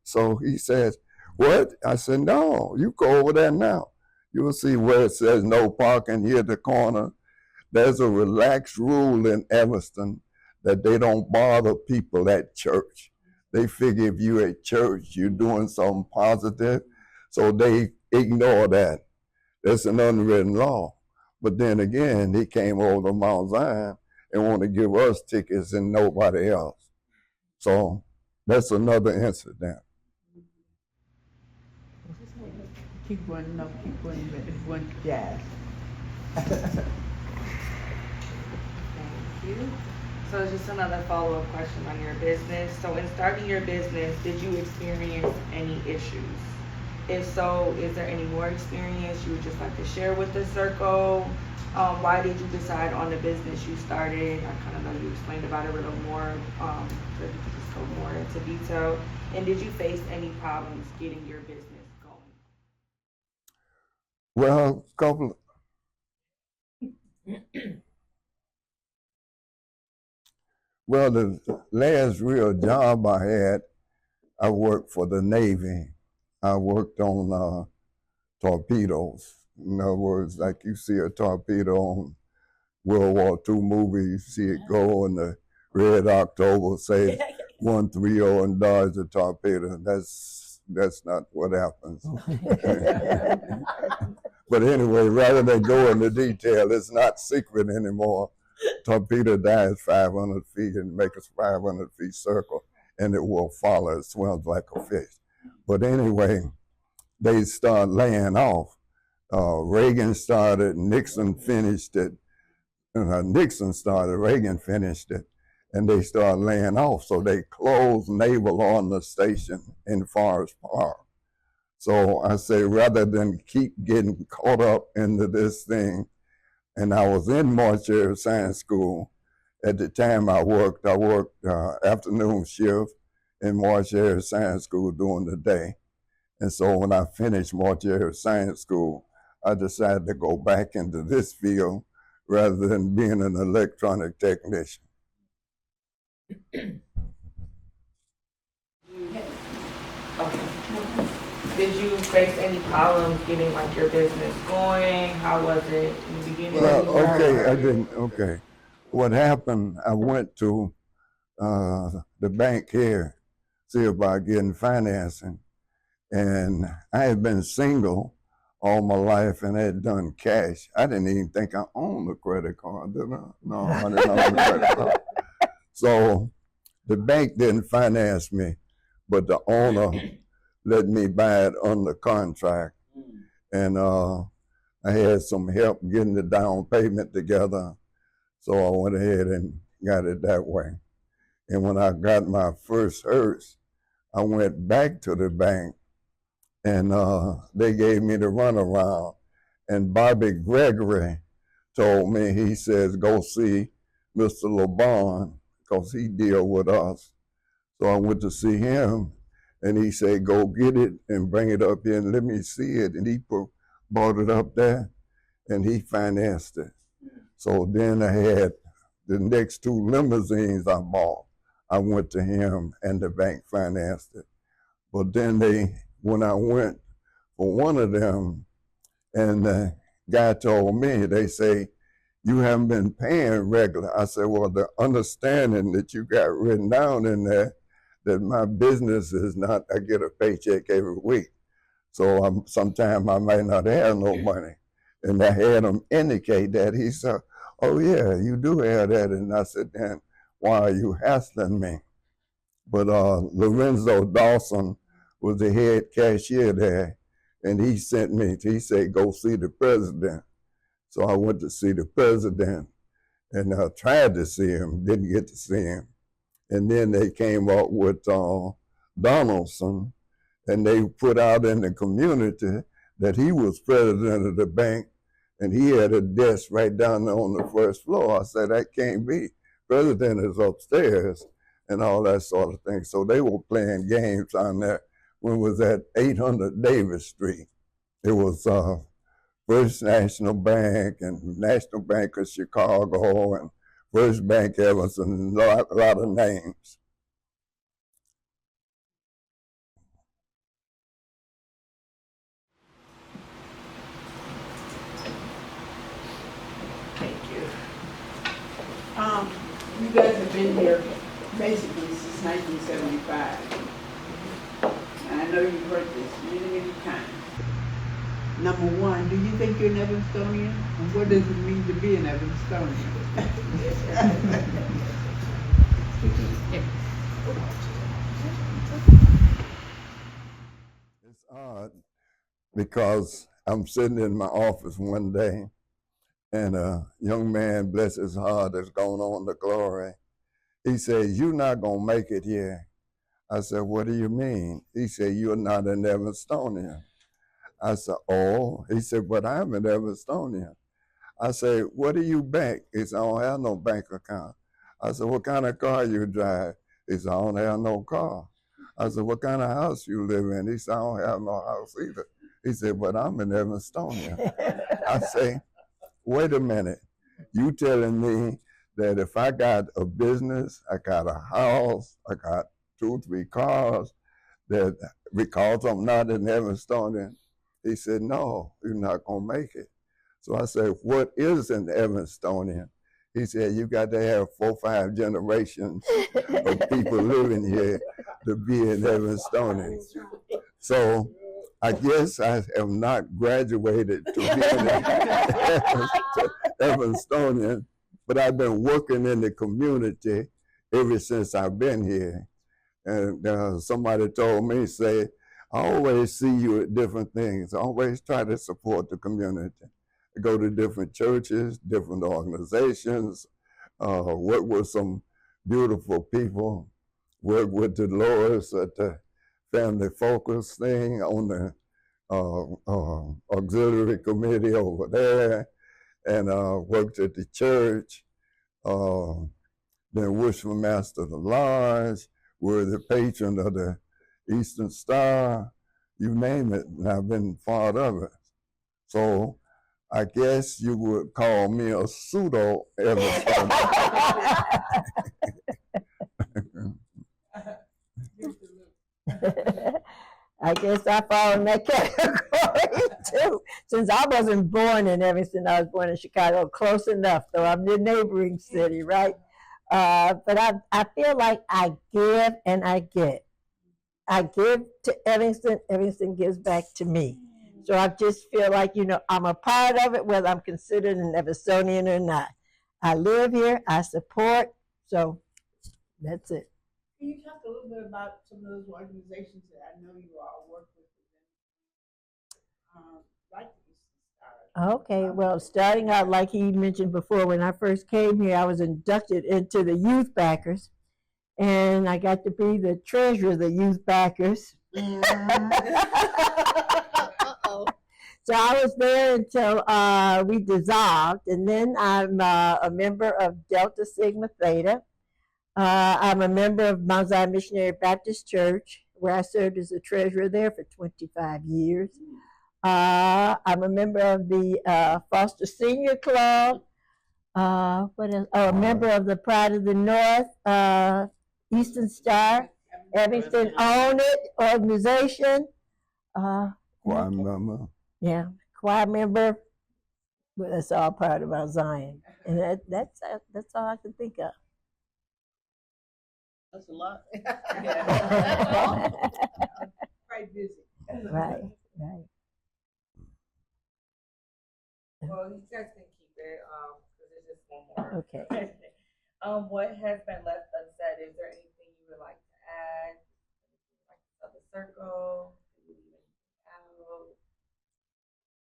So he says, what? I said, no, you go over there now. You'll see where it says no parking here at the corner. There's a relaxed rule in Evanston that they don't bother people at church. They figure if you're at church, you're doing something positive, so they ignore that. That's an unwritten law. But then again, he came over to Mount Zion and wanted to give us tickets and nobody else. So that's another incident. Keep running up, keep running back, it's one jazz. Thank you. So just another follow-up question on your business. So in starting your business, did you experience any issues? If so, is there any more experience you would just like to share with the circle? Why did you decide on the business you started? I kind of know you explained about it a little more, so you could just go more into detail. And did you face any problems getting your business going? Well, well, the last real job I had, I worked for the Navy. I worked on torpedoes. In other words, like you see a torpedo on World War II movie, you see it go in the Red October, say 130 and dodge the torpedo. That's not what happens. But anyway, rather than go into detail, it's not secret anymore. Torpedo dives 500 feet and makes a 500 feet circle, and it will follow. It swims like a fish. But anyway, they start laying off. Reagan started, Nixon finished it. Nixon started, Reagan finished it, and they started laying off. So they closed Naval on the station in Forest Park. So I say, rather than keep getting caught up into this thing, and I was in mortuary science school. At the time I worked afternoon shift in mortuary science school during the day. And so when I finished mortuary science school, I decided to go back into this field rather than being an electronic technician. Did you face any problems getting like your business going? How was it in the beginning? Well, okay, I didn't, okay. What happened, I went to the bank here, see about getting financing. And I had been single all my life and had done cash. I didn't even think I owned a credit card, did I? No, I didn't own a credit card. So the bank didn't finance me, but the owner let me buy it under contract. And I had some help getting the down payment together. So I went ahead and got it that way. And when I got my first hearse, I went back to the bank and they gave me the runaround. And Bobby Gregory told me, he says, go see Mr. LeBon, because he deal with us. So I went to see him. And he said, go get it and bring it up here and let me see it. And he brought it up there and he financed it. So then I had the next 2 limousines I bought. I went to him and the bank financed it. But then when I went for one of them, and the guy told me, they say, you haven't been paying regular. I said, well, the understanding that you got written down in there, that my business is not, I get a paycheck every week. So sometimes I might not have no money. And I had him indicate that. He said, oh yeah, you do have that. And I said, then why are you hassling me? But Lorenzo Dawson was the head cashier there. And he sent me, he said, go see the president. So I went to see the president and I tried to see him, didn't get to see him. And then they came up with Donaldson, and they put out in the community that he was president of the bank, and he had a desk right down there on the first floor. I said, that can't be. president is upstairs and all that sort of thing. So they were playing games on there when it was at 800 Davis Street. It was First National Bank and National Bank of Chicago and First Bank Evanston, and a lot of names. Thank you. You guys have been here basically since 1975. And I know you've heard this many, many times. Number one, do you think you're an Evanstonian? And what does it mean to be an Evanstonian? It's odd because I'm sitting in my office one day and a young man, bless his heart, is going on to glory. He said, "You're not going to make it here." I said, "What do you mean?" He said, "You're not an Evanstonian." I said, "Oh." He said, "But I'm an Evanstonian." I said, "What do you bank?" He said, "I don't have no bank account." I said, "What kind of car you drive?" He said, "I don't have no car." I said, "What kind of house you live in?" He said, "I don't have no house either." He said, "But I'm an Evanstonian." I say, "Wait a minute. You telling me that if I got a business, I got a house, I got 2 or 3 cars, that because I'm not an Evanstonian?" He said, "No, you're not going to make it." So I said, "What is an Evanstonian?" He said, "You got to have 4 or 5 generations of people living here to be an Evanstonian." So I guess I have not graduated to being an Evanstonian, but I've been working in the community ever since I've been here. And somebody told me, say, "I always see you at different things. I always try to support the community. I go to different churches, different organizations, work with some beautiful people, work with Dolores at the Family Focus thing on the auxiliary committee over there, and worked at the church, been Worship Master of the Lodge, were the patron of the Eastern Star, you name it, and I've been part of it. So I guess you would call me a pseudo Evanstonian. I guess I fall in that category too. Since I wasn't born in Evanston, I was born in Chicago, close enough, though I'm the neighboring city, right? But I feel like I give and I get. I give to Evanston, Evanston gives back to me. So I just feel like, I'm a part of it, whether I'm considered an Evanstorian or not. I live here, I support, so that's it. Can you talk a little bit about some of those organizations that I know you all work with? Like Okay, well, starting out, like he mentioned before, when I first came here, I was inducted into the Youth Backers, and I got to be the treasurer of the Youth Backers. So I was there until we dissolved, and then I'm a member of Delta Sigma Theta. I'm a member of Mount Zion Missionary Baptist Church, where I served as a treasurer there for 25 years. I'm a member of the Foster Senior Club. What else? Oh, a member of the Pride of the North, Eastern Star, Evanston Own It organization. Choir member. Yeah, choir member. But that's all part of Mount Zion, and that's all I can think of. That's a lot. quite busy. Right. Well, you guys can keep it, because there's just one more. Okay. What has been left unsaid? Is there anything you would like to add? Like the circle?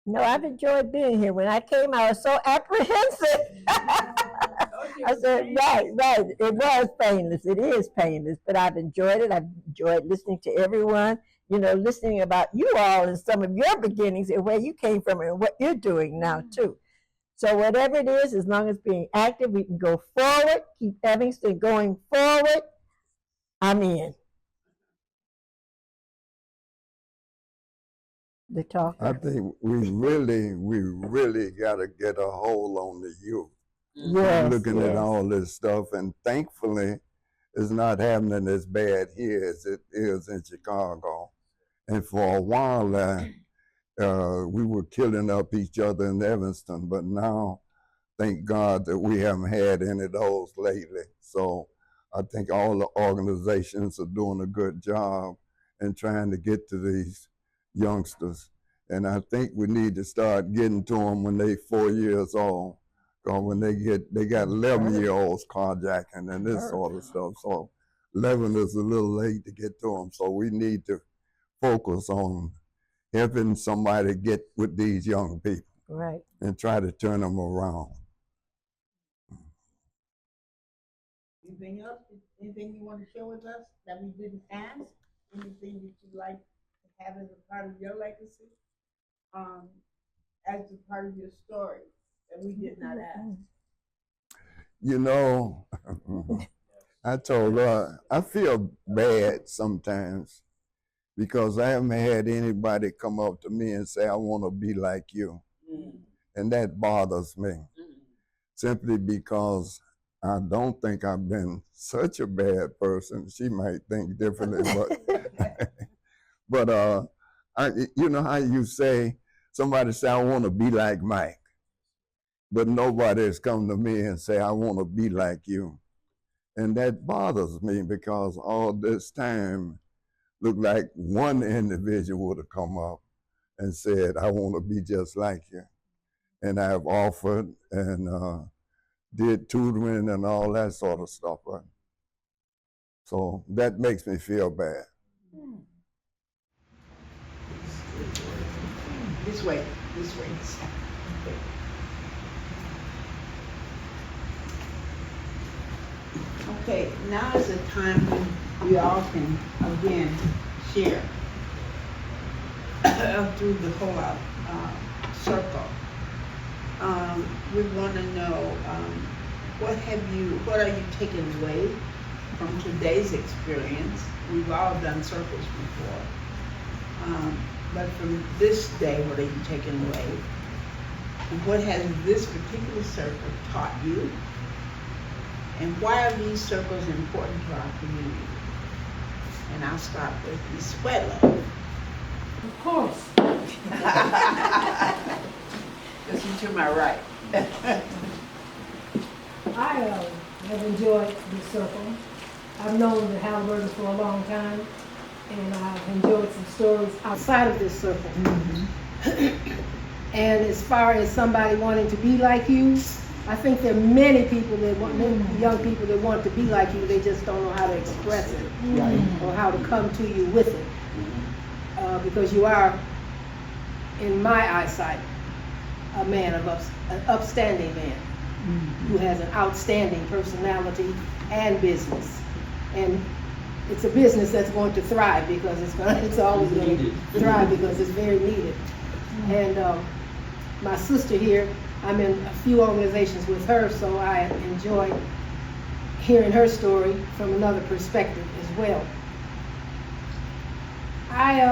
No, I've enjoyed being here. When I came, I was so apprehensive. I said, right. It was painless. It is painless, but I've enjoyed it. I've enjoyed listening to everyone, listening about you all and some of your beginnings and where you came from and what you're doing now, too. So whatever it is, as long as being active, we can go forward, keep Evanston going forward. I'm in. The talk. I think we really got to get a hold on the youth. Yes, Looking at yes. all this stuff, and thankfully, it's not happening as bad here as it is in Chicago. And for a while there, we were killing up each other in Evanston, but now, thank God that we haven't had any of those lately. So I think all the organizations are doing a good job in trying to get to these youngsters. And I think we need to start getting to them when they're 4 years old. Because when they got 11-year-olds carjacking and this sort of stuff. So 11 is a little late to get to them. So we need to focus on helping somebody get with these young people. Right. And try to turn them around. Anything else? Anything you want to share with us that we didn't ask? Anything that you'd like to have as a part of your legacy? As a part of your story that we did not ask? You know, I told her, I feel bad sometimes because I haven't had anybody come up to me and say, I want to be like you. And that bothers me, simply because I don't think I've been such a bad person. She might think differently, but you know how you say, somebody say, I want to be like Mike, but nobody has come to me and say, I want to be like you. And that bothers me because all this time looked like one individual would have come up and said, I want to be just like you. And I've offered and did tutoring and all that sort of stuff. Right? So that makes me feel bad. This way. Okay, now is the time when we all can again share through the whole circle. We want to know what are you taking away from today's experience? We've all done circles before, but from this day, what are you taking away? And what has this particular circle taught you? And why are these circles important to our community? And I'll start with Ms. Wedlow. Of course. Listen to my right. I have enjoyed this circle. I've known the Haliburton for a long time, and I've enjoyed some stories outside of this circle. And as far as somebody wanting to be like you, I think there are many people that want, many young people that want to be like you, they just don't know how to express it or how to come to you with it. Because you are, in my eyesight, a man of an upstanding man who has an outstanding personality and business. And it's a business that's going to thrive because it's always going to thrive because it's very needed. And my sister here, I'm in a few organizations with her, so I enjoy hearing her story from another perspective as well. I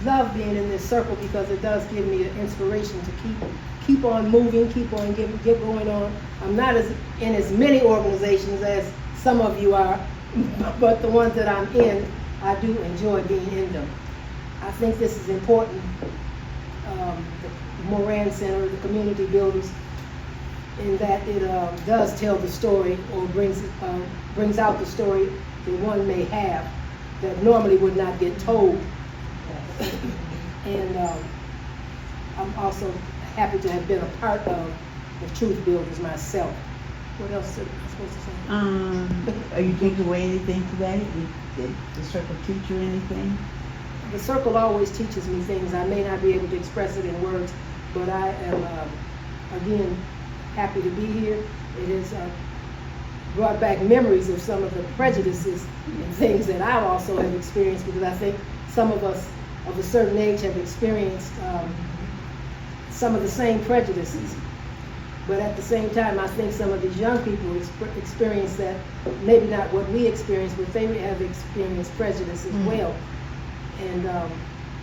love being in this circle because it does give me an inspiration to keep on moving, keep on get going on. I'm not in as many organizations as some of you are, but the ones that I'm in, I do enjoy being in them. I think this is important. The Moran Center, the community builders, in that it does tell the story or brings out the story that one may have that normally would not get told. And I'm also happy to have been a part of the Truth Builders myself. What else am I supposed to say? Are you taking away anything today? Did the circle teach you anything? The circle always teaches me things. I may not be able to express it in words, but I am, again, happy to be here. It has brought back memories of some of the prejudices and things that I also have experienced, because I think some of us of a certain age have experienced some of the same prejudices. But at the same time, I think some of these young people experience that, maybe not what we experience, but they have experienced prejudice as well. And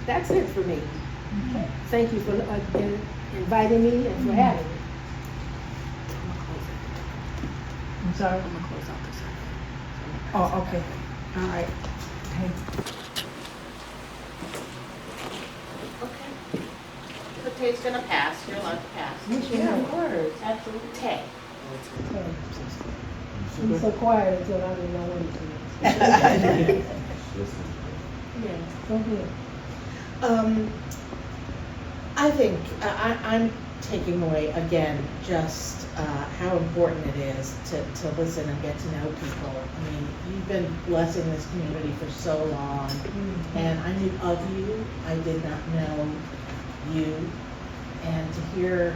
that's it for me. Thank you for inviting me and for having me. I'm sorry? I'm gonna close out the circle. Oh, okay. All right. Okay. The Tay's gonna pass. You're allowed to pass. Yeah, of course. Absolutely. Tay. I'm so quiet until I didn't know what it was. Yeah, go ahead. I think I'm taking away again just how important it is to listen and get to know people. I mean, you've been blessing this community for so long, and I knew of you. I did not know you, and to hear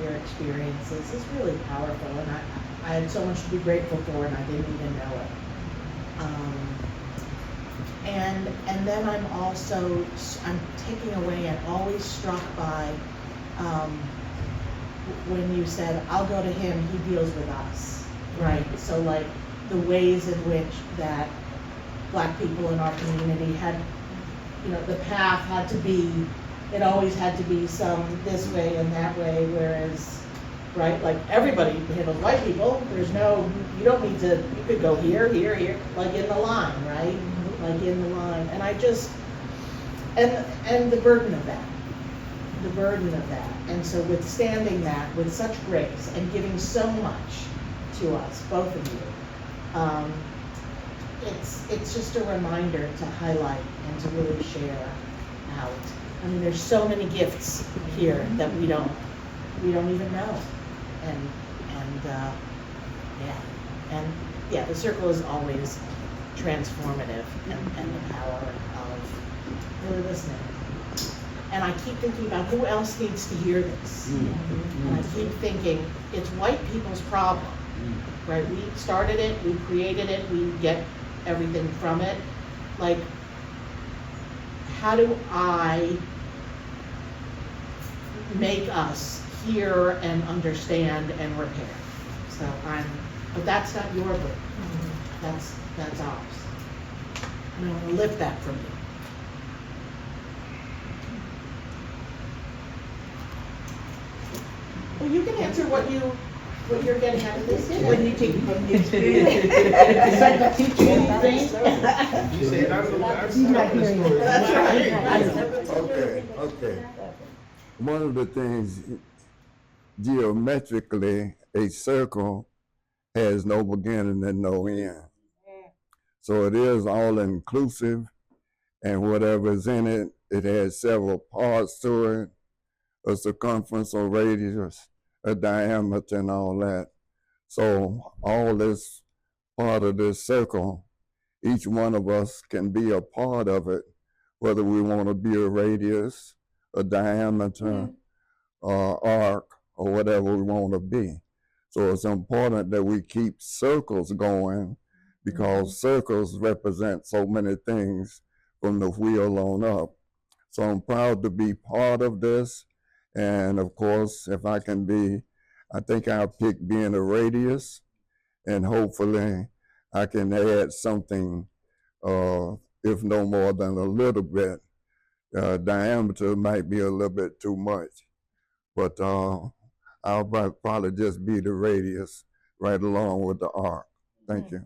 your experiences is really powerful. And I had so much to be grateful for, and I didn't even know it. And then I'm taking away and always struck by when you said, I'll go to him, he deals with us, right? So like the ways in which that Black people in our community had, the path had to be, it always had to be some this way and that way, whereas, right, like everybody handles white people, you don't need to, you could go here, here, here, like in the line, right? Like in the line, and I just, and the burden of that, and so withstanding that with such grace and giving so much to us, both of you, it's just a reminder to highlight and to really share out. I mean, there's so many gifts here that we don't even know, and the circle is always transformative and the power of really listening. And I keep thinking about who else needs to hear this. And I keep thinking it's white people's problem, right? We started it, we created it, we get everything from it. Like, how do I make us hear and understand and repair? But that's not your burden. That's ours. And I want to lift that from you. Well, you can answer what you're getting out of this. When you take from the experience. It's like a teaching thing. You said I'm not hearing you. That's right. Okay. One of the things, geometrically, a circle has no beginning and no end. So it is all inclusive, and whatever's in it, it has several parts to it, a circumference, a radius, a diameter, and all that. So all this part of this circle, each one of us can be a part of it, whether we want to be a radius, a diameter, or arc, or whatever we want to be. So it's important that we keep circles going, because circles represent so many things from the wheel on up. So I'm proud to be part of this. And of course, if I can be, I think I'll pick being a radius, and hopefully I can add something, if no more than a little bit. Diameter might be a little bit too much, but I'll probably just be the radius right along with the arc. Thank you.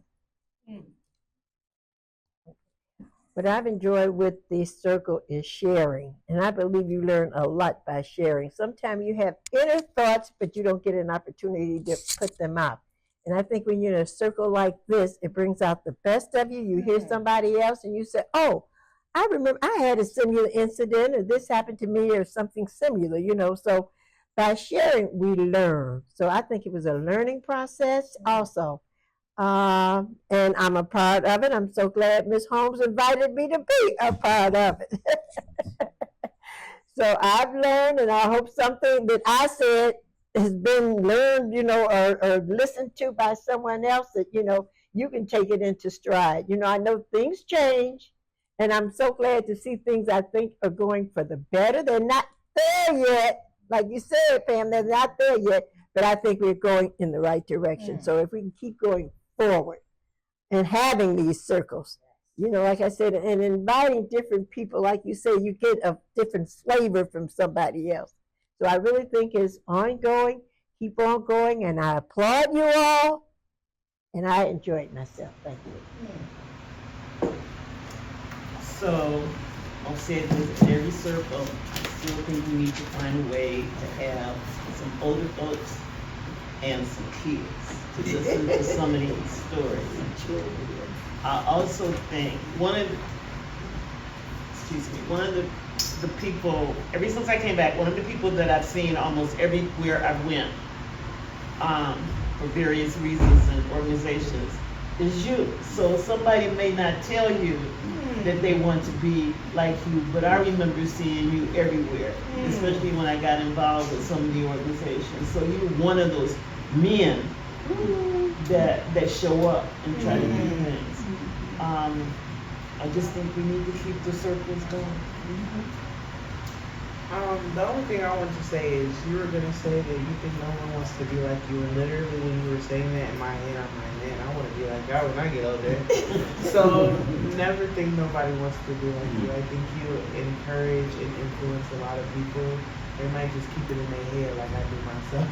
What I've enjoyed with the circle is sharing, and I believe you learn a lot by sharing. Sometimes you have inner thoughts, but you don't get an opportunity to put them out. And I think when you're in a circle like this, it brings out the best of you. You hear somebody else and you say, oh, I remember I had a similar incident, or this happened to me, or something similar, So by sharing, we learn. So I think it was a learning process also. And I'm a part of it. I'm so glad Ms. Holmes invited me to be a part of it. So I've learned, and I hope something that I said has been learned, or listened to by someone else, that, you can take it into stride. I know things change, and I'm so glad to see things I think are going for the better. They're not there yet. Like you said, Pam, they're not there yet, but I think we're going in the right direction. So if we can keep going forward and having these circles, you know, like I said, and inviting different people, like you say, you get a different flavor from somebody else. So I really think it's ongoing, keep on going, and I applaud you all, and I enjoyed myself. Thank you. So, I'll say it with every circle, I still think we need to find a way to have some older folks and some kids to listen to some of these stories. I also think one of the people, ever since I came back, one of the people that I've seen almost everywhere I went, for various reasons and organizations, is you. So somebody may not tell you that they want to be like you, but I remember seeing you everywhere, especially when I got involved with some of the organizations. So you're one of those men that show up and try to do things. I just think we need to keep the circles going. The only thing I wanted to say is you were gonna say that you think no one wants to be like you, and literally when you were saying that in my head, I'm like, man, I want to be like y'all when I get older. So never think nobody wants to be like you. I think you encourage and influence a lot of people. They might just keep it in their head like I do myself.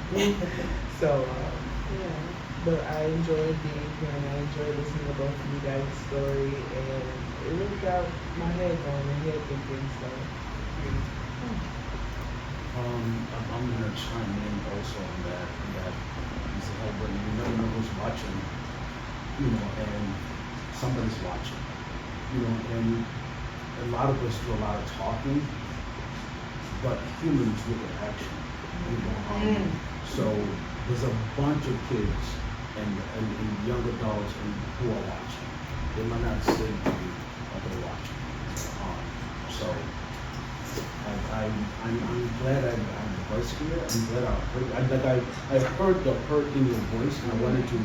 So yeah, but I enjoyed being here and I enjoyed listening to both of you guys' story, and it really got my head going and head thinking. So. I'm gonna chime in also on that Mr. Haliburton, you never know who's watching, you know, and somebody's watching, you know, and a lot of us do a lot of talking, but humans look at action, you know. So there's a bunch of kids and young adults who are watching. They might not say to you, but they're watching. So I'm glad I was here. I'm glad I heard the hurt in your voice, and I wanted to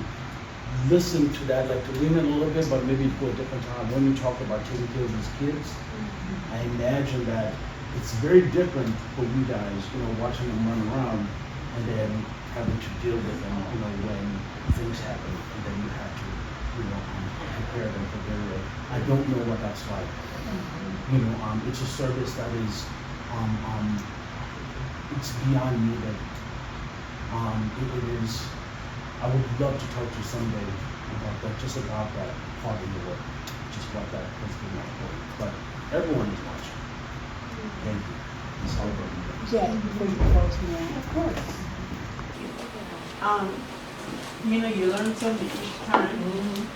listen to that, like to lean in a little bit, but maybe for a different time. When you talk about taking care of these kids, I imagine that it's very different for you guys, you know, watching them run around and then having to deal with them, you know, when things happen, and then you have to, you know, prepare them for burial. I don't know what that's like. You know, it's a service that is, it's beyond me. That it is. I would love to talk to you someday about that, just about that part of your work, just about that principle of work. But everyone is watching. Thank you. It's all about you. Jack, before you close me out. Of course. You know, you learn something each time,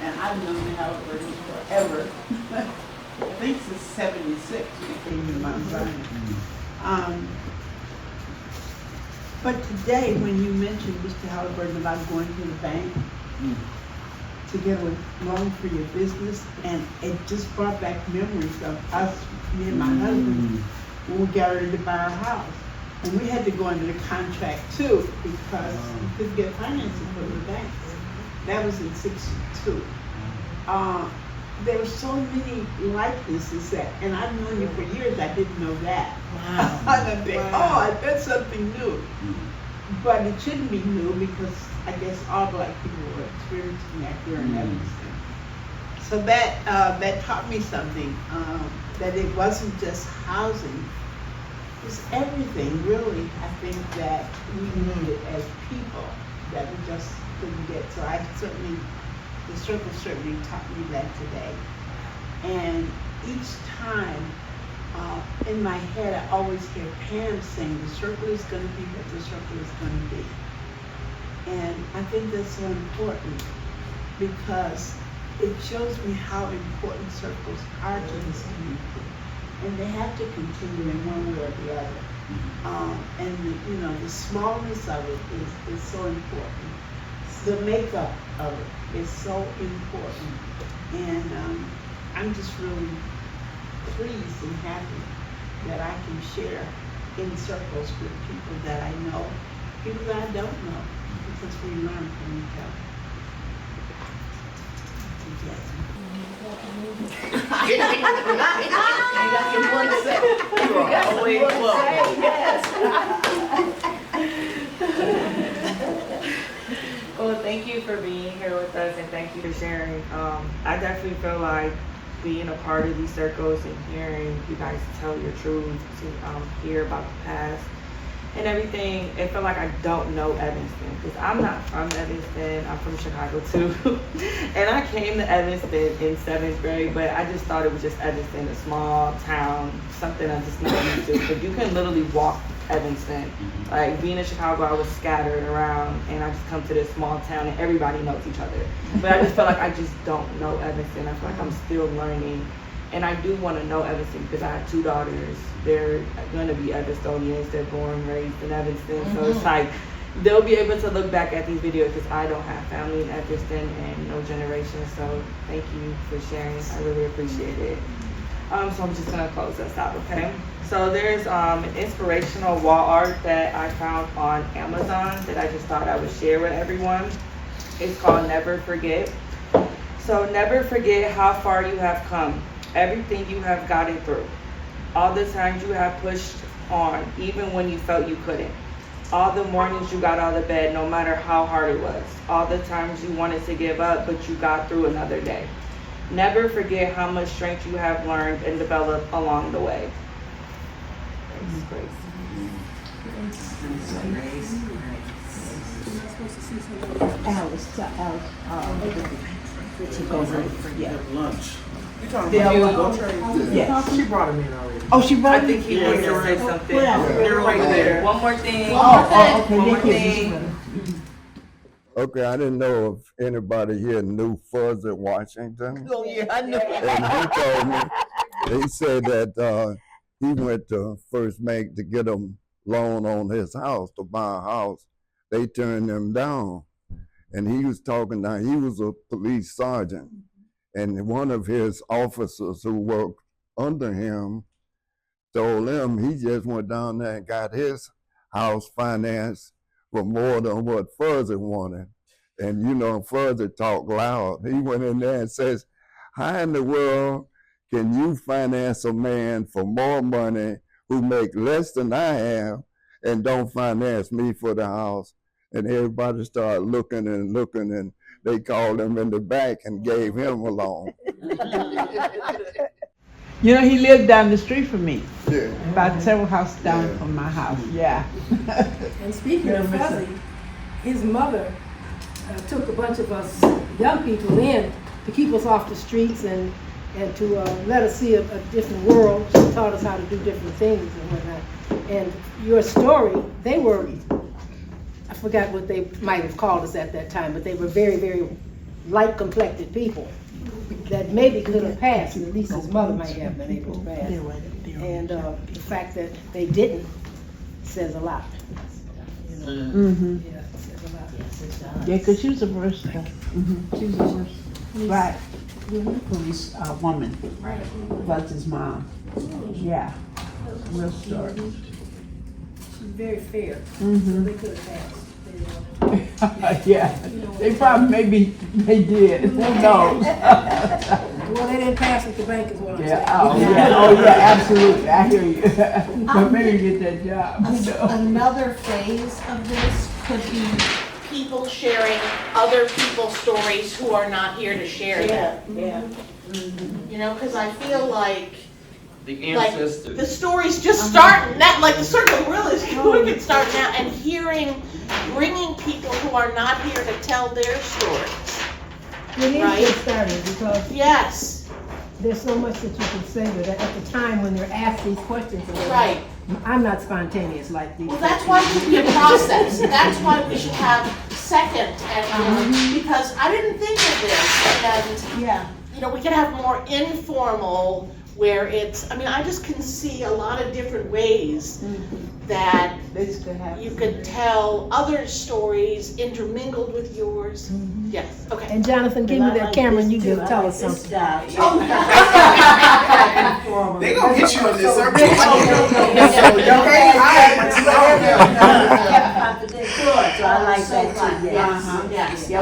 and I've known the Haliburtons forever. I think since '76 when I came to Mount Zion. But today, when you mentioned Mr. Haliburton about going to the bank to get a loan for your business, and it just brought back memories of us, me and my husband, when we got ready to buy our house. And we had to go into the contract too, because we couldn't get financing from the banks. That was in '62. There were so many likenesses that, and I've known you for years, I didn't know that. Wow. I think, oh, that's something new. But it shouldn't be new because I guess all Black people were experiencing that here in Evanston. So that taught me something, that it wasn't just housing, it was everything really, I think, that we needed as people that we just couldn't get. So I certainly, the circle certainly taught me that today. And each time, in my head, I always hear Pam saying, the circle is going to be what the circle is going to be. And I think that's so important because it shows me how important circles are to this community. And they have to continue in one way or the other. And the smallness of it is so important. The makeup of it is so important. And I'm just really pleased and happy that I can share in circles with people that I know, people that I don't know, because we learn from each other. You got your one set. You are always welcome. you for being here with us, and thank you for sharing. I definitely feel like being a part of these circles and hearing you guys tell your truth, to hear about the past and everything, it felt like I don't know Evanston, because I'm not from Evanston. I'm from Chicago too. And I came to Evanston in 7th grade, but I just thought it was just Evanston, a small town, something I'm just not used to. But you can literally walk Evanston. Like, being in Chicago, I was scattered around, and I just come to this small town and everybody knows each other. But I just felt like I just don't know Evanston. I feel like I'm still learning. And I do want to know Evanston because I have 2 daughters. They're going to be Evanstonians. They're born and raised in Evanston. So it's like they'll be able to look back at these videos because I don't have family in Evanston and no generation. So thank you for sharing. I really appreciate it. So I'm just going to close this out, okay? So there's an inspirational wall art that I found on Amazon that I just thought I would share with everyone. It's called Never Forget. So never forget how far you have come. Everything you have gotten through, all the times you have pushed on, even when you felt you couldn't, all the mornings you got out of bed, no matter how hard it was, all the times you wanted to give up, but you got through another day. Never forget how much strength you have learned and developed along the way. Lunch. Yeah. She brought him in already. Oh, she brought I think he wants to say something. They're right there. One more thing. okay. One more thing. Okay, I didn't know if anybody here knew Fuzzy Washington. Oh, yeah, I know. And he told me, he said that he went to First Bank to get a loan on his house, to buy a house. They turned him down. And he was talking now, he was a police sergeant. And one of his officers who worked under him told him he just went down there and got his house financed for more than what Fuzzy wanted. And you know, Fuzzy talked loud. He went in there and says, how in the world can you finance a man for more money who make less than I have and don't finance me for the house? And everybody started looking, and they called him in the back and gave him a loan. You know, he lived down the street from me, Yeah. about several houses down from my house. Yeah. And speaking of Fuzzy, his mother took a bunch of us young people in to keep us off the streets and to let us see a different world. She taught us how to do different things and whatnot. And your story, they were, I forgot what they might have called us at that time, but they were very, very light-complected people that maybe could have passed, and at least his mother might have been able to pass. And the fact that they didn't says a lot. You know? Mm-hmm. Yeah, it says a lot. Yes, it does. Yeah, because she was a versatile. She was a versatile. Right. Police woman. Right. Plus his mom. Yeah. Real story. She's very fair, so Mm-hmm. they could have passed. Yeah. They probably, maybe they did. Who knows? Well, they didn't pass at the bank is what I'm saying. Yeah. Oh, yeah. Oh, yeah. Absolutely. I hear you. But maybe get that job. Who knows? Another phase of this could be people sharing other people's stories who are not here to share them. Yeah. You know, because I feel like The like ancestors. the story's just starting now, like the circle really is we can start now, and bringing people who are not here to tell their stories. It is Right. get started because Yes, there's so much that you can say, but at the time when they're asked these questions, right. I'm not spontaneous like these. Well, that's why it should be a process. That's why we should have second and because I didn't think of this, and Yeah. you know, we could have more informal where it's, I mean, I just can see a lot of different ways that This could happen. you could tell other stories intermingled with yours. Yes, okay. And Jonathan, give me that camera and you can tell us something. They gonna get you in this circle. So I like that too, yeah. Yes. Yeah,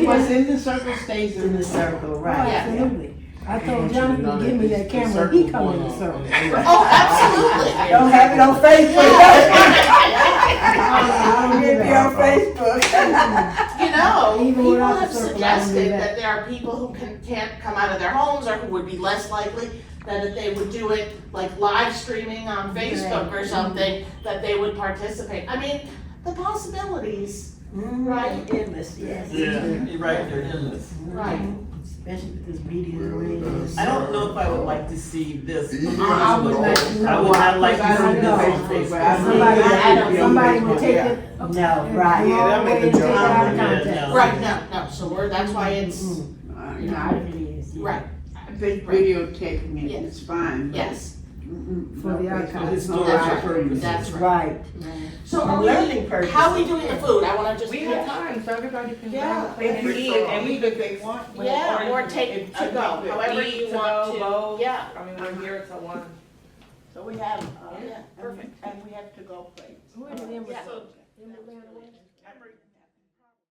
what's in the circle stays in the circle, right? Yeah. Absolutely. I told Jonathan to give me that camera, he come in the circle. Oh, absolutely. Don't have it on Facebook. I don't get me on Facebook. You know, Even people without the have circle, I don't do suggested that. that there are people who can't come out of their homes or who would be less likely, that if they would do it like live streaming on Facebook or something, that they would participate. I mean, the possibilities, right? Endless, yes. Yeah, you're right, they're endless. Right. Especially with this media Well, awareness. I don't know if I would like to see this. I would like to know. I would not like to I see don't this know. on Facebook. Somebody would take it. No, right. Yeah, that'll make a take it joke. out of Yeah, context. no. Right, no, so that's why it's, You know, it is. right, Videotaping it, Yes. it's fine. yes. For the archive. It's not That's our right, purpose. that's right. Right. So are Learning we, purposes. how are we doing the food? I wanna just. We have time, so everybody can. Yeah. If you eat, and eat if they want. Yeah, or take to go, however you want to, yeah. I mean, we're here till 1. So we have, Yeah, perfect. and we have to go plates. Where did Emma Yeah. go? Emma ran away?